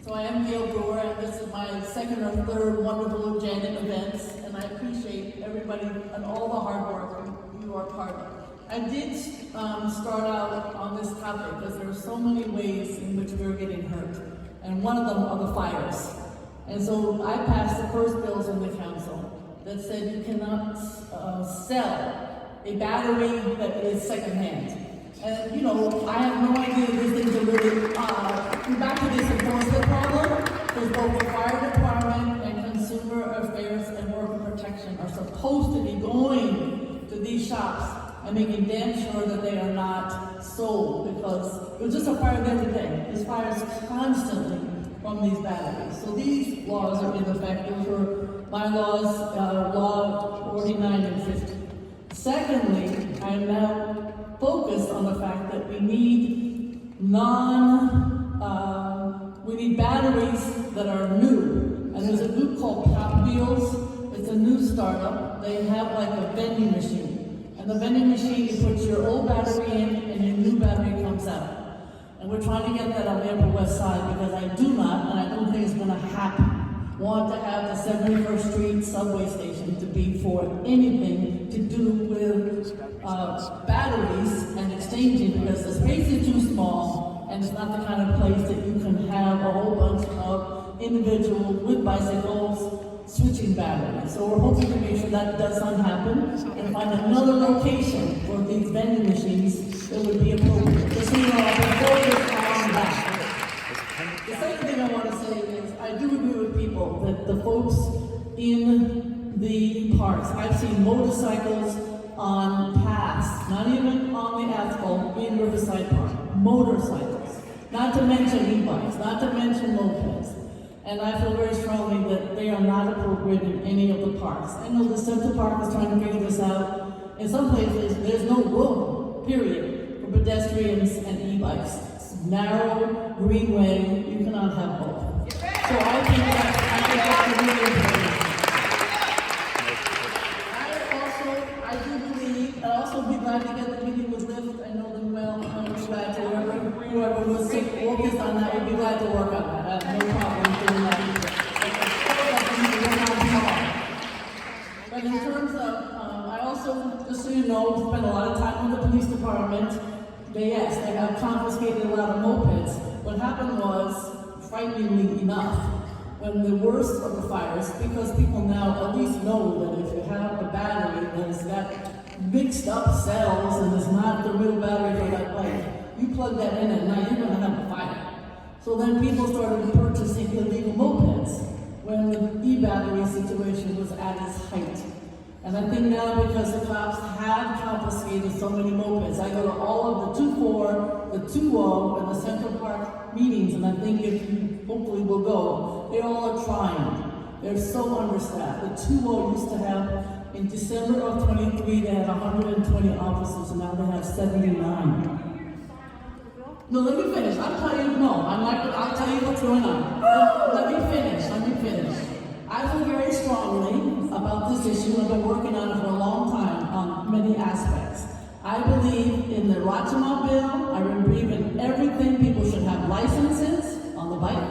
So I am Gail Brewer, and this is my second or third wonderful Janet events, and I appreciate everybody and all the hard work you are part of. I did start out on this topic because there are so many ways in which we're getting hurt, and one of them are the fires. And so I passed the first bills in the council that said you cannot sell a battery that is secondhand. And you know, I have no idea if these things are really, back to this enforcement problem, because both the fire department and consumer affairs and worker protection are supposed to be going to these shops and making damn sure that they are not sold, because it was just a fire every day. There's fires constantly from these batteries. So these laws are in effect. Those were my laws, law 49 and 50. Secondly, I am now focused on the fact that we need we need batteries that are new. And there's a group called Pop Wheels. It's a new startup. They have like a vending machine. And the vending machine, you put your old battery in and your new battery comes out. And we're trying to get that on the Upper West Side because I do not, and I don't think it's going to happen, want to have the 71st Street subway station to be for anything to do with batteries and exchanging, because the space is too small and it's not the kind of place that you can have a whole bunch of individuals with bicycles switching batteries. So we're hoping to make sure that does not happen and find another location for these vending machines that would be appropriate. Just so you know, I've been focused on that. The second thing I want to say is I do agree with people that the folks in the parks, I've seen motorcycles on paths, not even on the asphalt in Riverside Park, motorcycles, not to mention e-bikes, not to mention mopeds. And I feel very strongly that they are not appropriate in any of the parks. I know the Central Park is trying to figure this out. In some places, there's no room, period, for pedestrians and e-bikes. It's narrow, greenway, you cannot have both. So I think that's really important. I do believe, I'd also be glad to get the meeting with Lyft. I know them well. I'm glad to whoever was focused on that would be glad to work on that. I have no problem doing that either. But in terms of, I also, just so you know, spend a lot of time with the police department. frighteningly enough when the worst of the fires, because people now at least know that if you have a battery that has got mixed up cells and is not the real battery for that bike, you plug that in at night, you're gonna have a fire. So then people started purchasing illegal mopeds when the e-battery situation was at its height. And I think now, because the cops have confiscated so many mopeds, I go to all of the 2.4, the 2.0, and the Central Park meetings, and I think if you hopefully will go, they all are trying. They're so understaffed. The 2.0 used to have, in December of 23, they had 120 officers, and now they have 79. No, let me finish. I'll tell you, no, I'll tell you what's going on. Let me finish. I feel very strongly about this issue. I've been working on it for a long time on many aspects. I believe in the Rachama bill. I believe in everything. People should have licenses on the bike.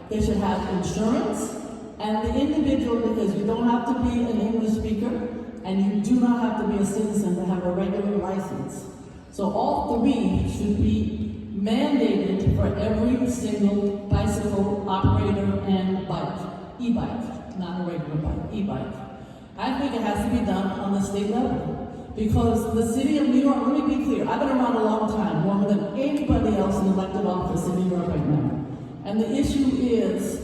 They should have insurance. And the individual, because you don't have to be an English speaker, and you do not have to be a citizen to have a regular license. So all three should be mandated for every single bicycle operator and bike, e-bike, not a regular bike, e-bike. I think it has to be done on the state level because the city of New York, let me be clear, I've been around a long time, longer than anybody else in elected office in New York right now. And the issue is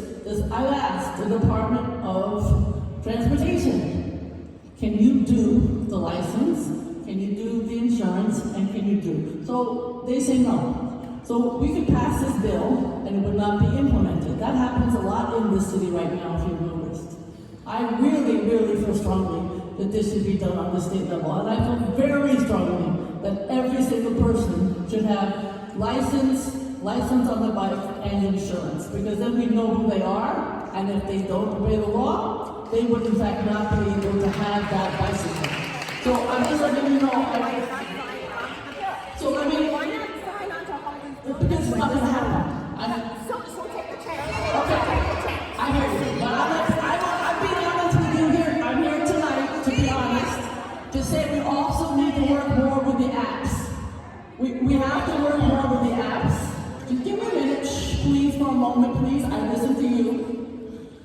I asked the Department of Transportation, can you do the license, can you do the insurance, and can you do? So they say no. So we could pass this bill and it would not be implemented. That happens a lot in this city right now, if you've noticed. I really, really feel strongly that this should be done on the state level. And I feel very strongly that every single person should have license on the bike and insurance. Because then we know who they are, and if they don't obey the law, they would in fact not be able to have that bicycle. So I'm just letting you know, because it's not going to happen. So take the chance. Okay, I hear you. But I'm being honest with you here. I'm here tonight, to be honest, to say we also need to work more with the apps. We have to work more with the apps. Just give me a minute, please, for a moment, please. I listen to you.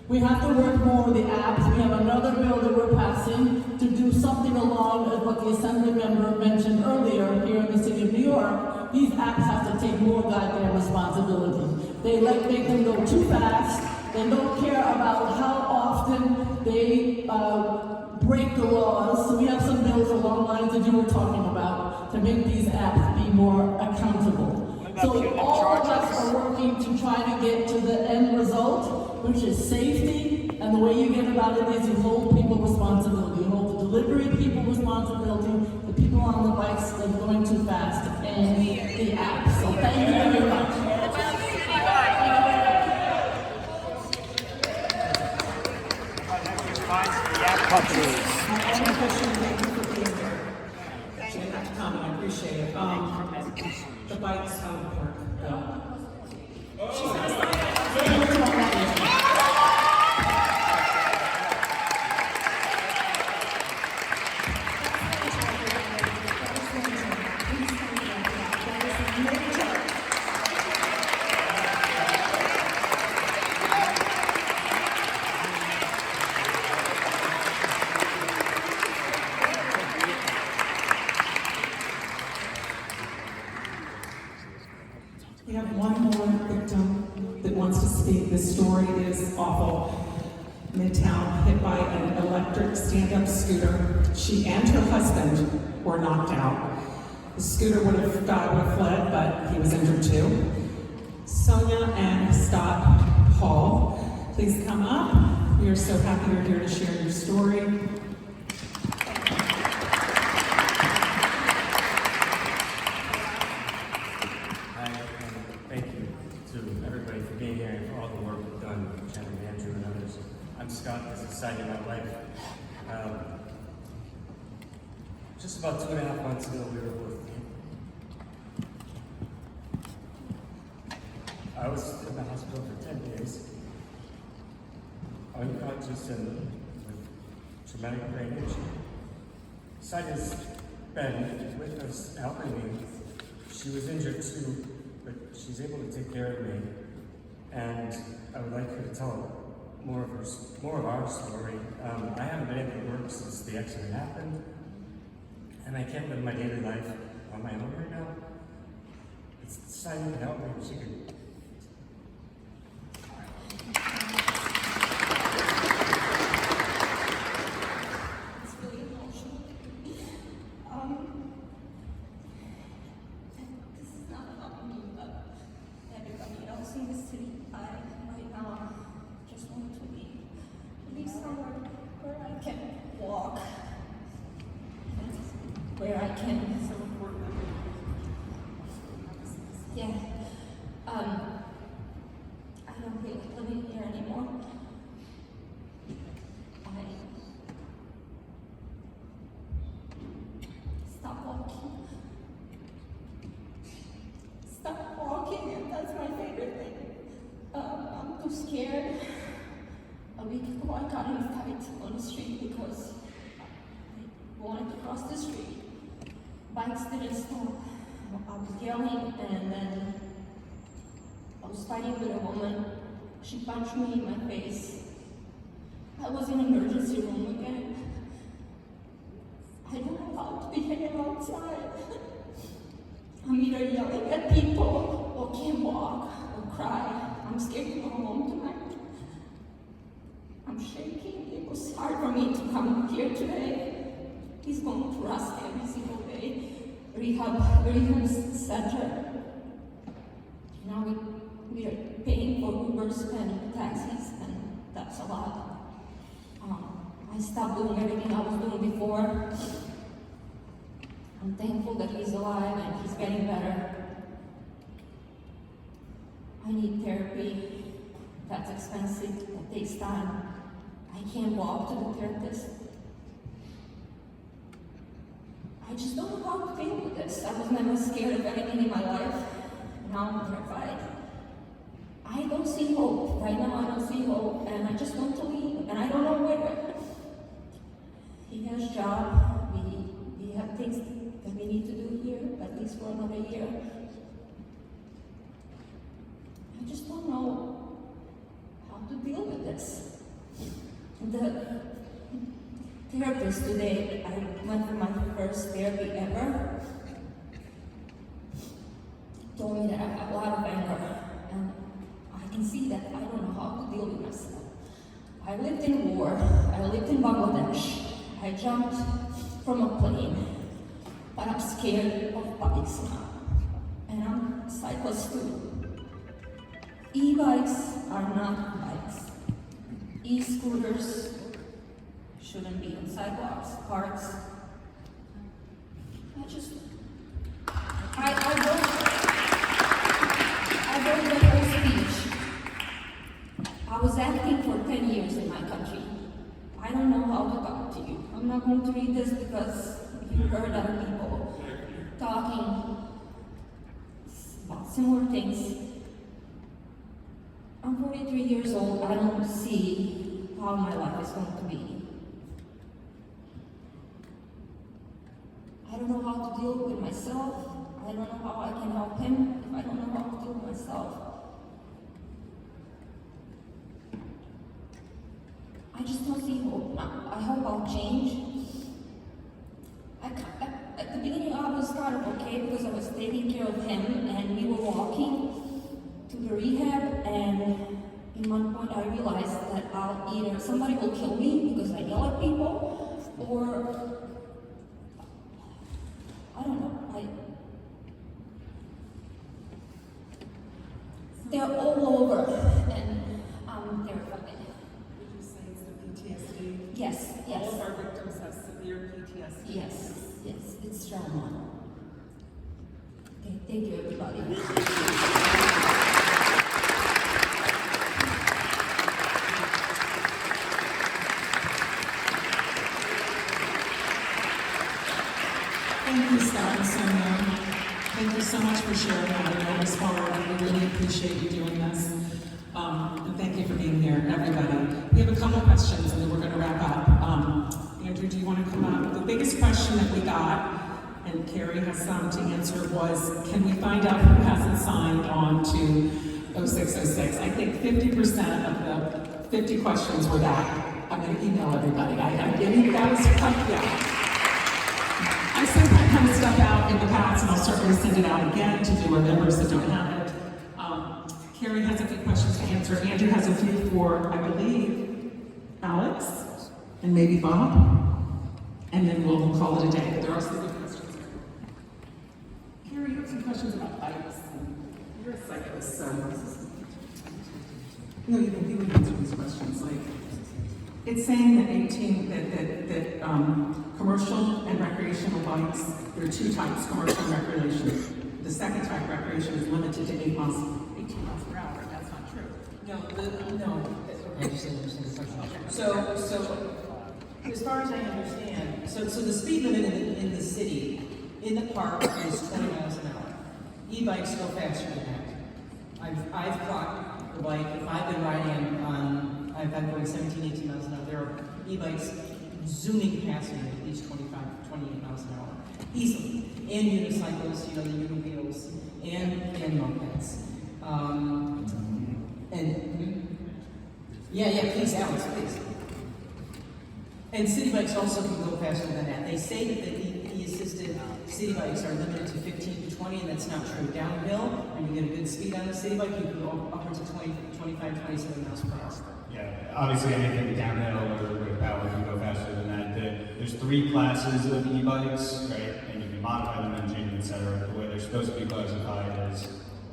We have to work more with the apps. We have another bill that we're passing to do something along with what the Assembly member mentioned earlier here in the city of New York. These apps have to take more goddamn responsibility. They make them go too fast. They don't care about how often they break the laws. So we have some bills along the lines that you were talking about to make these apps be more accountable. So all of us are working to try to get to the end result, which is safety, and the way you get about it is you hold people responsibility. You hold the delivery people responsibility, the people on the bikes that are going too fast, and the apps. So thank you very much. I appreciate it. The bikes out of the park. We have one more victim that wants to speak. This story is awful. Midtown, hit by an electric stand-up scooter. She and her husband were knocked out. The scooter would have fled, but he was injured too. Sonia and Scott Hall, please come up. We are so happy you're here to share your story. Scott, as a side of my life. Just about 2.5 months ago, we were both. I was in the hospital for 10 days, unconscious and with traumatic brain injury. Sonia's been with us helping me. She was injured too, but she's able to take care of me. And and I would like her to tell more of our story. I haven't been able to work since the accident happened, and I can't live my daily life on my own right now. It's decided you can help me. She could. It's really emotional. This is not about me, but everybody else in the city. Right now just want to leave somewhere where I can walk, where I can. Yeah. I don't feel like living here anymore. I stop walking. Stop walking, and that's my favorite thing. I'm too scared. A week ago, I got in a fight on the street because I wanted to cross the street. Bikes didn't stop. I was yelling, and then I was fighting with a woman. She punched me in my face. I was in emergency room again. I don't know how to behave outside. I'm either yelling at people, or can't walk, or cry. I'm scared to go home tonight. I'm shaking. It was hard for me to come here today. He's going to Rust every single day. Rehab center. Now we are paying for Ubers and taxis, and that's a lot. I stopped doing everything I was doing before. I'm thankful that he's alive and he's getting better. I need therapy. That's expensive. That takes time. I can't walk to the therapist. I just don't know how to deal with this. I was never scared of anything in my life. Now I'm terrified. I don't see hope. Right now I don't see hope, and I just want to leave, and I don't know where. He has a job. We have things that we need to do here, at least for another year. I just don't know how to deal with this. The therapist today, I went for my first therapy ever, told me that I have a lot of anger, and I can see that I don't know how to deal with myself. I lived in war. I lived in Bangladesh. I jumped from a plane, but I'm scared of bikes now, and I'm a cyclist too. E-bikes are not bikes. E-scooters shouldn't be on sidewalks, parks. I wrote the whole speech. I was acting for 10 years in my country. I don't know how to talk to you. I'm not going to read this because you heard other people talking about similar things. I'm 43 years old. I don't see how my life is going to be. I don't know how to deal with myself. I don't know how I can help him if I don't know how to deal with myself. I just don't see hope now. I hope I'll change. At the beginning, I was kind of okay because I was taking care of him, and we were walking to the rehab, and in one point I realized that either somebody will kill me because I yell at people, or I don't know. They're all over, and I'm terrified. Would you say it's the PTSD? Yes, yes. All of our victims have severe PTSD. Yes, yes, it's trauma. Okay, thank you, everybody. Thank you, Scott and Sonia. Thank you so much for sharing that. I know it's hard. We really appreciate you doing this. And thank you for being here, everybody. We have a couple questions, and then we're going to wrap up. Andrew, do you want to come up? The biggest question that we got, and Carrie has some to answer, was can we find out who hasn't signed on to 0606. I think 50% of the 50 questions were that. I'm going to email everybody. I'm getting that was yeah. I sent that kind of stuff out in the past, and I'll certainly send it out again to do our members that don't have it. Carrie has a few questions to answer. Andrew has a few for, I believe, Alex and maybe Bob, and then we'll call it a day. There are some good questions. Carrie, you have some questions about bikes. You're a cyclist, so you would answer these questions. Like, it's saying that commercial and recreational bikes, there are two types, commercial and recreation. The second type, recreation, is limited to 18 miles per hour. That's not true. No. I just didn't understand the question. So, as far as I understand, so the speed limit in the city, in the park, is 20 miles an hour. E-bikes go faster than that. I've clocked the bike, if I've been riding on, I've been going 17, 18 miles an hour, there are e-bikes zooming past me at least 28 miles an hour, easily. And unicycles, the uniwheels, and mopeds. Please, Alex, please. And city bikes also can go faster than that. They say that the e-assisted city bikes are limited to 15 to 20, and that's not true. Downhill, when you get a good speed on the city bike, you can go upwards of 20, 25, 27 miles per hour. Yeah, obviously anything downhill or with power can go faster than that. There's 3 classes of e-bikes, right? And you can modify them, engine, etc. The way they're supposed to be classified is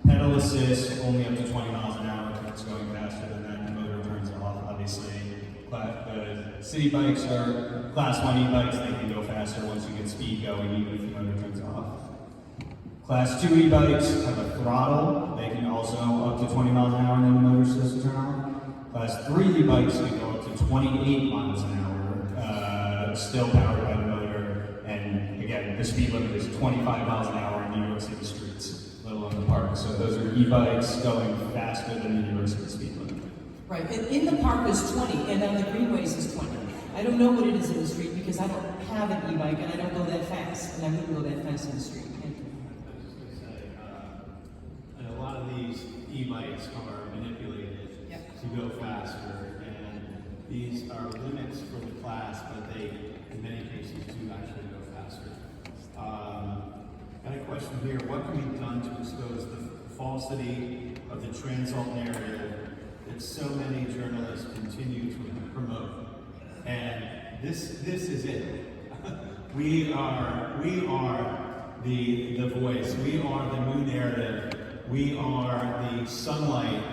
pedal assist, only up to 20 miles an hour. If it's going faster than that, the motor turns off. Obviously, the city bikes are class 1 e-bikes. They can go faster once you get speed going, even if the motor turns off. Class 2 e-bikes have a throttle. They can also up to 20 miles an hour, and then the motor starts to turn off. Class 3 e-bikes can go up to 28 miles an hour, still powered by the motor. And again, the speed limit is 25 miles an hour in New York City streets, let alone the park. So those are e-bikes going faster than the New York City speed limit. Right, and in the park is 20, and on the greenways is 20. I don't know what it is in the street because I don't have an e-bike and I don't go that fast, and I wouldn't go that fast in the street. And a lot of these e-bikes are manipulated to go faster, and these are limits for the class, but they, in many cases, do actually go faster. Got a question here. What can be done to expose the falsity of the Transalt narrative that so many journalists continue to promote? And this is it. We are the voice. We are the new narrative. We are the sunlight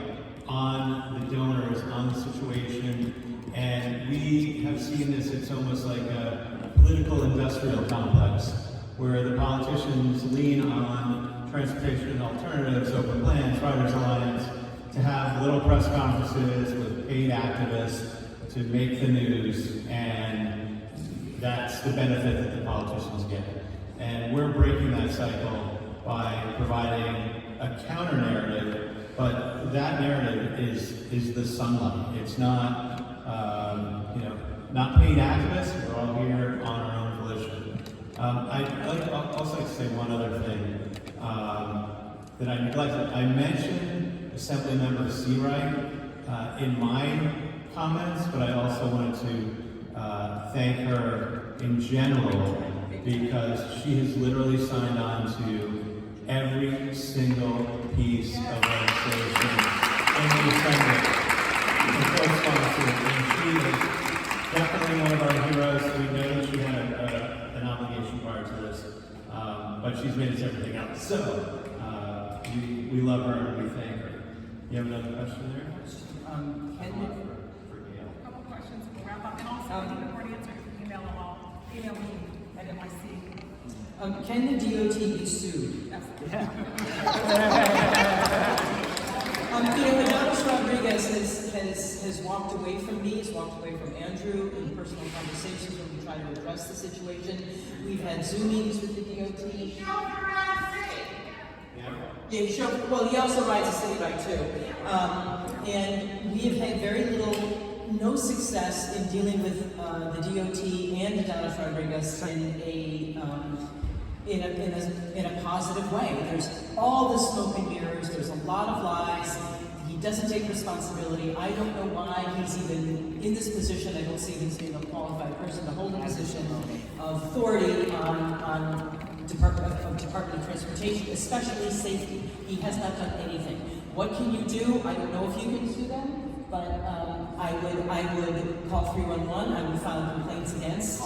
on the donors, on the situation, and we have seen this. It's almost like a political industrial complex where the politicians lean on transportation alternatives, open plans, Riders Alliance, to have little press conferences with paid activists to make the news, and that's the benefit that the politicians get. And we're breaking that cycle by providing a counter narrative, but that narrative is the sunlight. It's not, not paid activists. We're all here on our own volition. I'd also like to say one other thing that I neglected. I mentioned Assemblymember Seawright in my comments, but I also wanted to thank her in general because she has literally signed on to every single piece of legislation in the Assembly, and co-sponsored, and she is definitely one of our heroes. We know she had an obligation prior to this, but she's made us everything else. So we love her and we thank her. You have another question there? A couple questions we'll wrap up, and also if you already answered, email me at NYC. Can the DOT be sued? Adonis Rodriguez has walked away from me, has walked away from Andrew in personal conversations when we try to address the situation. We've had Zoomings with the DOT. Well, he also rides a city bike too. And we have had no success in dealing with the DOT and Adonis Rodriguez in a positive way. There's all the smoke and mirrors, there's a lot of lies, doesn't take responsibility. I don't know why he's even in this position. I don't see him as being a qualified person to hold a position of authority on Department of Transportation, especially safety. He has not done anything. What can you do? I don't know if you can sue them, but I would call 311. I would file complaints against.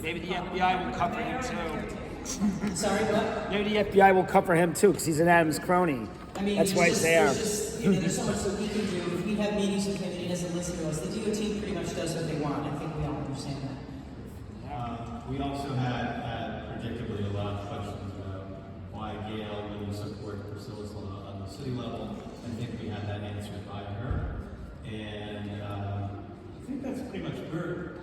Maybe the FBI will cover him too. Sorry, what? Maybe the FBI will cover him too, because he's an Adams crony. I mean, that's why he's there. There's so much that we can do. If we have meetings with him and he doesn't listen to us, the DOT pretty much does what they want. I think we all understand that. We also had predictably a lot of questions about why Gail wouldn't support Priscilla's law on the city level. I think we had that answered by her. And I think that's pretty much we're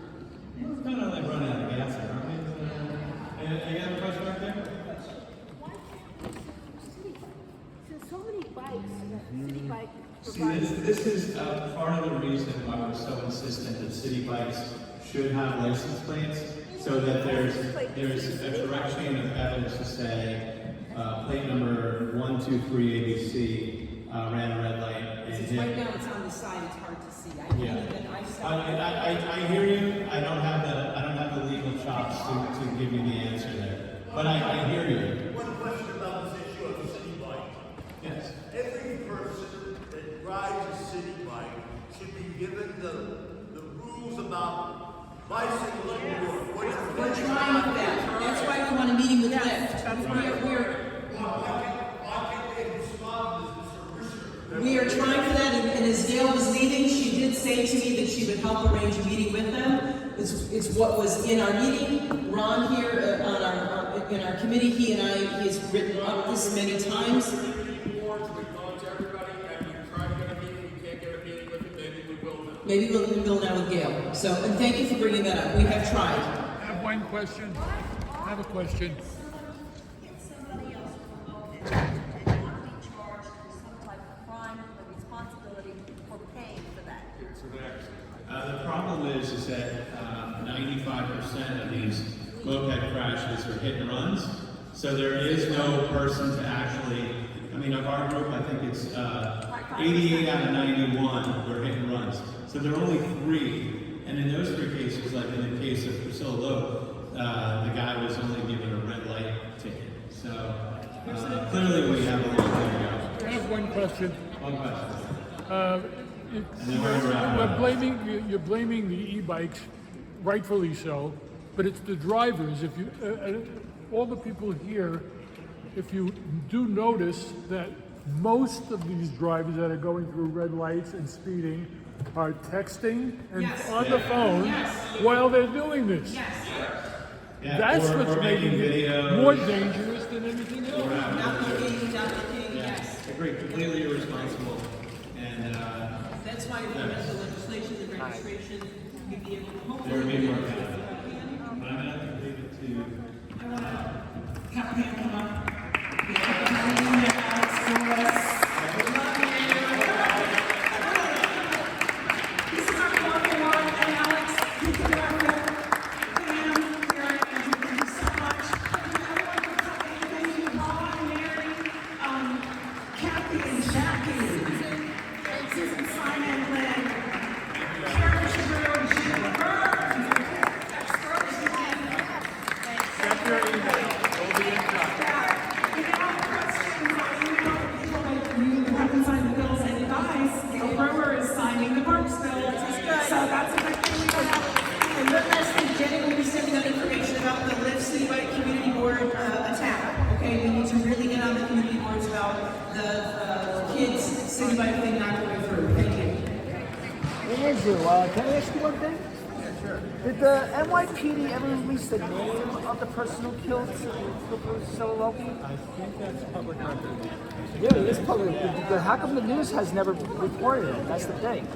kind of like running out of gas here, aren't we? Any other question right there? So many bikes, city bike. See, this is part of the reason why we're so insistent that city bikes should have license plates, so that there's a direct chain of evidence to say plate number 123 ABC ran a red light. It's right now, it's on the side, it's hard to see. I hear you. I don't have the legal chops to give you the answer there. But I hear you. One question about this issue of the city bike. Yes. Every person that rides a city bike should be given the rules about bicycling or We're trying for that. That's why we want a meeting with Lyft. We are trying for that, and as Gail was leaving, she did say to me that she would help arrange a meeting with them. It's what was in our meeting. Ron here in our committee, he has written up this many times. Maybe we'll now with Gail. So, and thank you for bringing that up. We have tried. I have one question. I have a question. The problem is that 95% of these moped crashes are hit and runs. So there is no person to actually, I mean, of our group, I think it's 88 out of 91 were hit and runs. So there are only 3. And in those 3 cases, like in the case of Priscilla Loeb, the guy was only given a red light ticket. So clearly we have a long way to go. I have one question. One question. You're blaming the e-bikes, rightfully so, but it's the drivers. If you, all the people here, if you do notice that most of these drivers that are going through red lights and speeding are texting and on the phone while they're doing this. That's what's making it more dangerous than anything else. Yes. Agree. Completely irresponsible. And that's why we have the legislation, the registration, there will be more benefit. But I'm going to leave it to Captain, come on. This is our corporate one, and Alex, you can work with Pam, Karen, Andrew, thank you so much. Thank you, Paul, Mary, Kathy and Jackie, Susan, Simon, Lynn, Karen Shabir, Sheila Burns, Check your email. It'll be in touch. You haven't signed the bills and advice. Gail Brewer is signing the parks bill. So that's a good thing we have. And one last thing, Jenny will be sending out information about the Lyft Citywide Community Board attack. Okay, we need to really get on the community boards about the kids citywide thing not going through. Thank you. Hey, Andrew, can I ask you one thing? Yeah, sure. Did the NYPD ever release the name of the person who killed Priscilla Loeb? I think that's public record. Yeah, it is public. How come the news has never reported it? That's the thing. I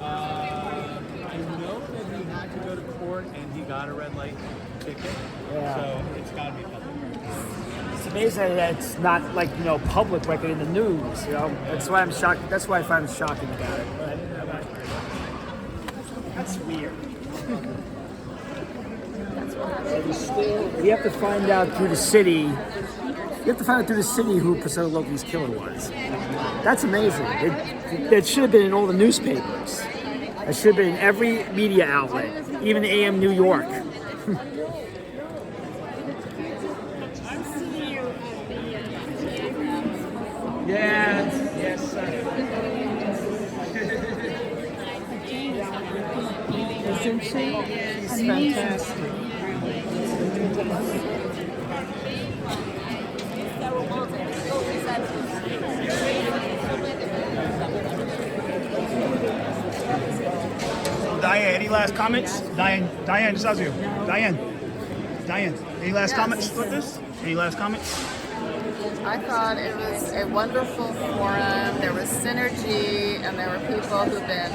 know that he had to go to court and he got a red light ticket. Yeah. So it's got to be public record. It's amazing that it's not like, public record in the news, That's why I'm shocked. That's why I find it shocking about it. That's weird. So we have to find out through the city You have to find out through the city who Priscilla Loki's killer was. That's amazing. That should have been in all the newspapers. It should have been in every media outlet, even AM New York. Yes, sir. Isn't she? She's fantastic. Diane, any last comments? Diane Sazio. Diane, any last comments with this? Any last comments? I thought it was a wonderful forum. There was synergy, and there were people who've been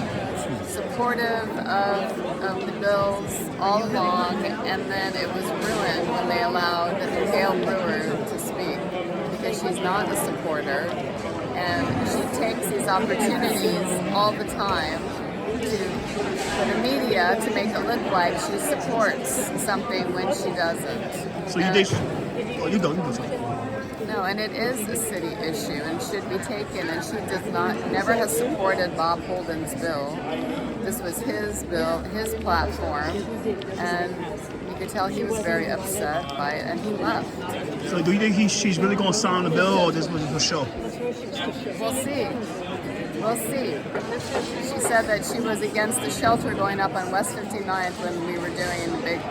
supportive of the bills all along, and then it was ruined when they allowed Gail Brewer to speak, because she's not a supporter, and she takes these opportunities all the time for the media to make it look like she supports something when she doesn't. So you think? Oh, you go. No, and it is a city issue and should be taken. And she never has supported Bob Holden's bill. This was his bill, his platform, and you could tell he was very upset by it, and he left. So do you think she's really going to sign the bill, or this was a show? We'll see. We'll see. She said that she was against the shelter going up on West 59th when we were doing big,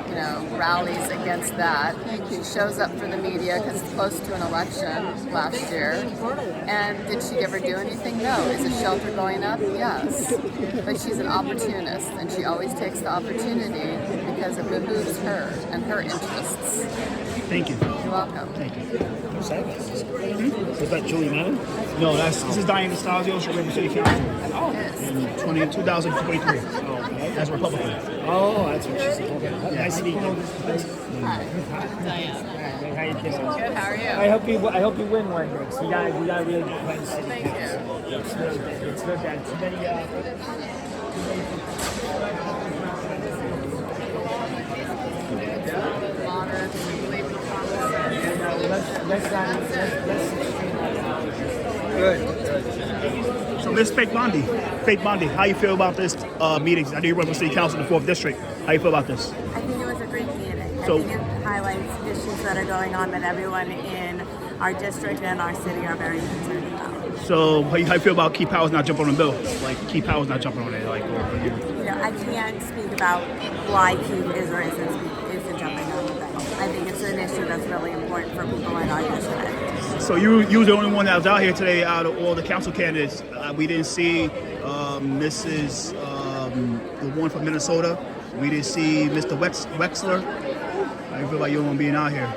rallies against that. She shows up for the media because it's close to an election last year. And did she ever do anything? No. Is the shelter going up? Yes. But she's an opportunist, and she always takes the opportunity because it behooves her and her interests. Thank you. You're welcome. Thank you. Was that Julie Madden? No, this is Diane Stasio. She ran for City Council in 2023 as a Republican. Oh, that's what she said. Okay. Nice to meet you. Hi. Diane. How you doing? Good, how are you? I hope you win one day. So we got really good play City Thank Council. you. It's very bad. Too many. Good. So Ms. Faith Bondi, how you feel about this meeting? I know you run for City Council in the 4th District. How you feel about this? I think it was a great meeting. I So- think it highlights issues that are going on that everyone in our district and our city are very concerned about. So how you feel about Key Powers not jumping on the bill? Like Key Powers not jumping on it? Like, I can't speak about why Keith is or isn't jumping on the bill. I think it's an issue that's really important for people in our district. So you was the only one that was out here today out of all the council candidates. We didn't see Mrs. The one from Minnesota. We didn't see Mr. Wexler. How do you feel about you one being out here?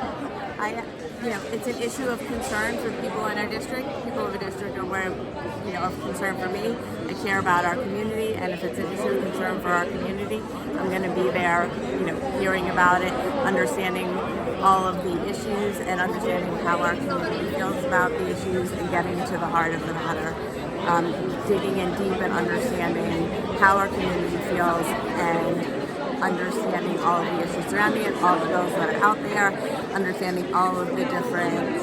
It's an issue of concern for people in our district. People of the district are of concern for me. I care about our community, and if it's an issue of concern for our community, I'm going to be there, hearing about it, understanding all of the issues, and understanding how our community feels about the issues, and getting to the heart of the matter. Digging in deep and understanding how our community feels, and understanding all of the issues surrounding it, all the bills that are out there, understanding all of the different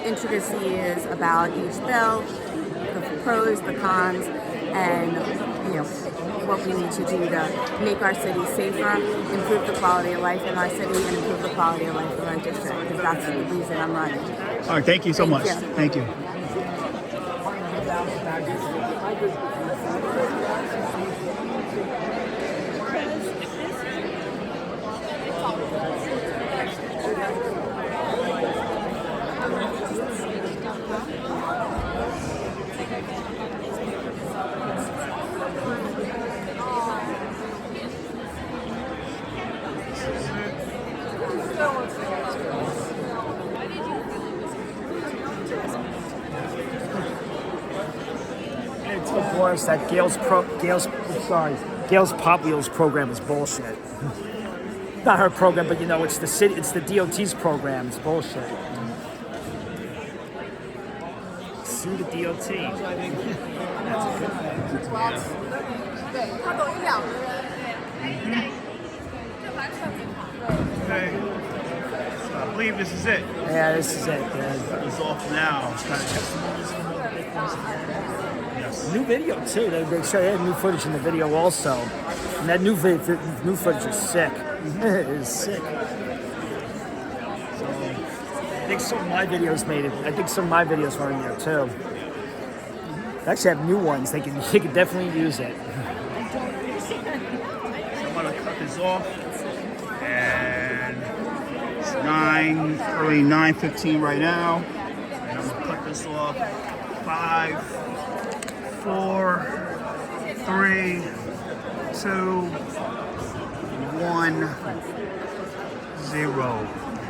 intricacies about each bill, the pros, the cons, and what we need to do to make our city safer, improve the quality of life in our city, and improve the quality of life in our district, because that's the reason I'm running. All right, thank you so much. Thank you. It told Boris that Gail's Pop Wheels program is bullshit. Not her program, but it's the city, it's the DOT's program. It's bullshit. Sue the DOT. That's a good thing. Okay. believe this is it. Yeah, this is it. It's off now. It's kind of yes. New video too. They had new footage in the video also, and that new footage is sick. It is sick. So, I think some of my videos made it. I think some of my videos were in there too. They actually have new ones. They can definitely use it. So I'm gonna cut this off, and it's early 9:15 right now, and I'm gonna cut this off. 5, 4, 3, 2, 1, 0.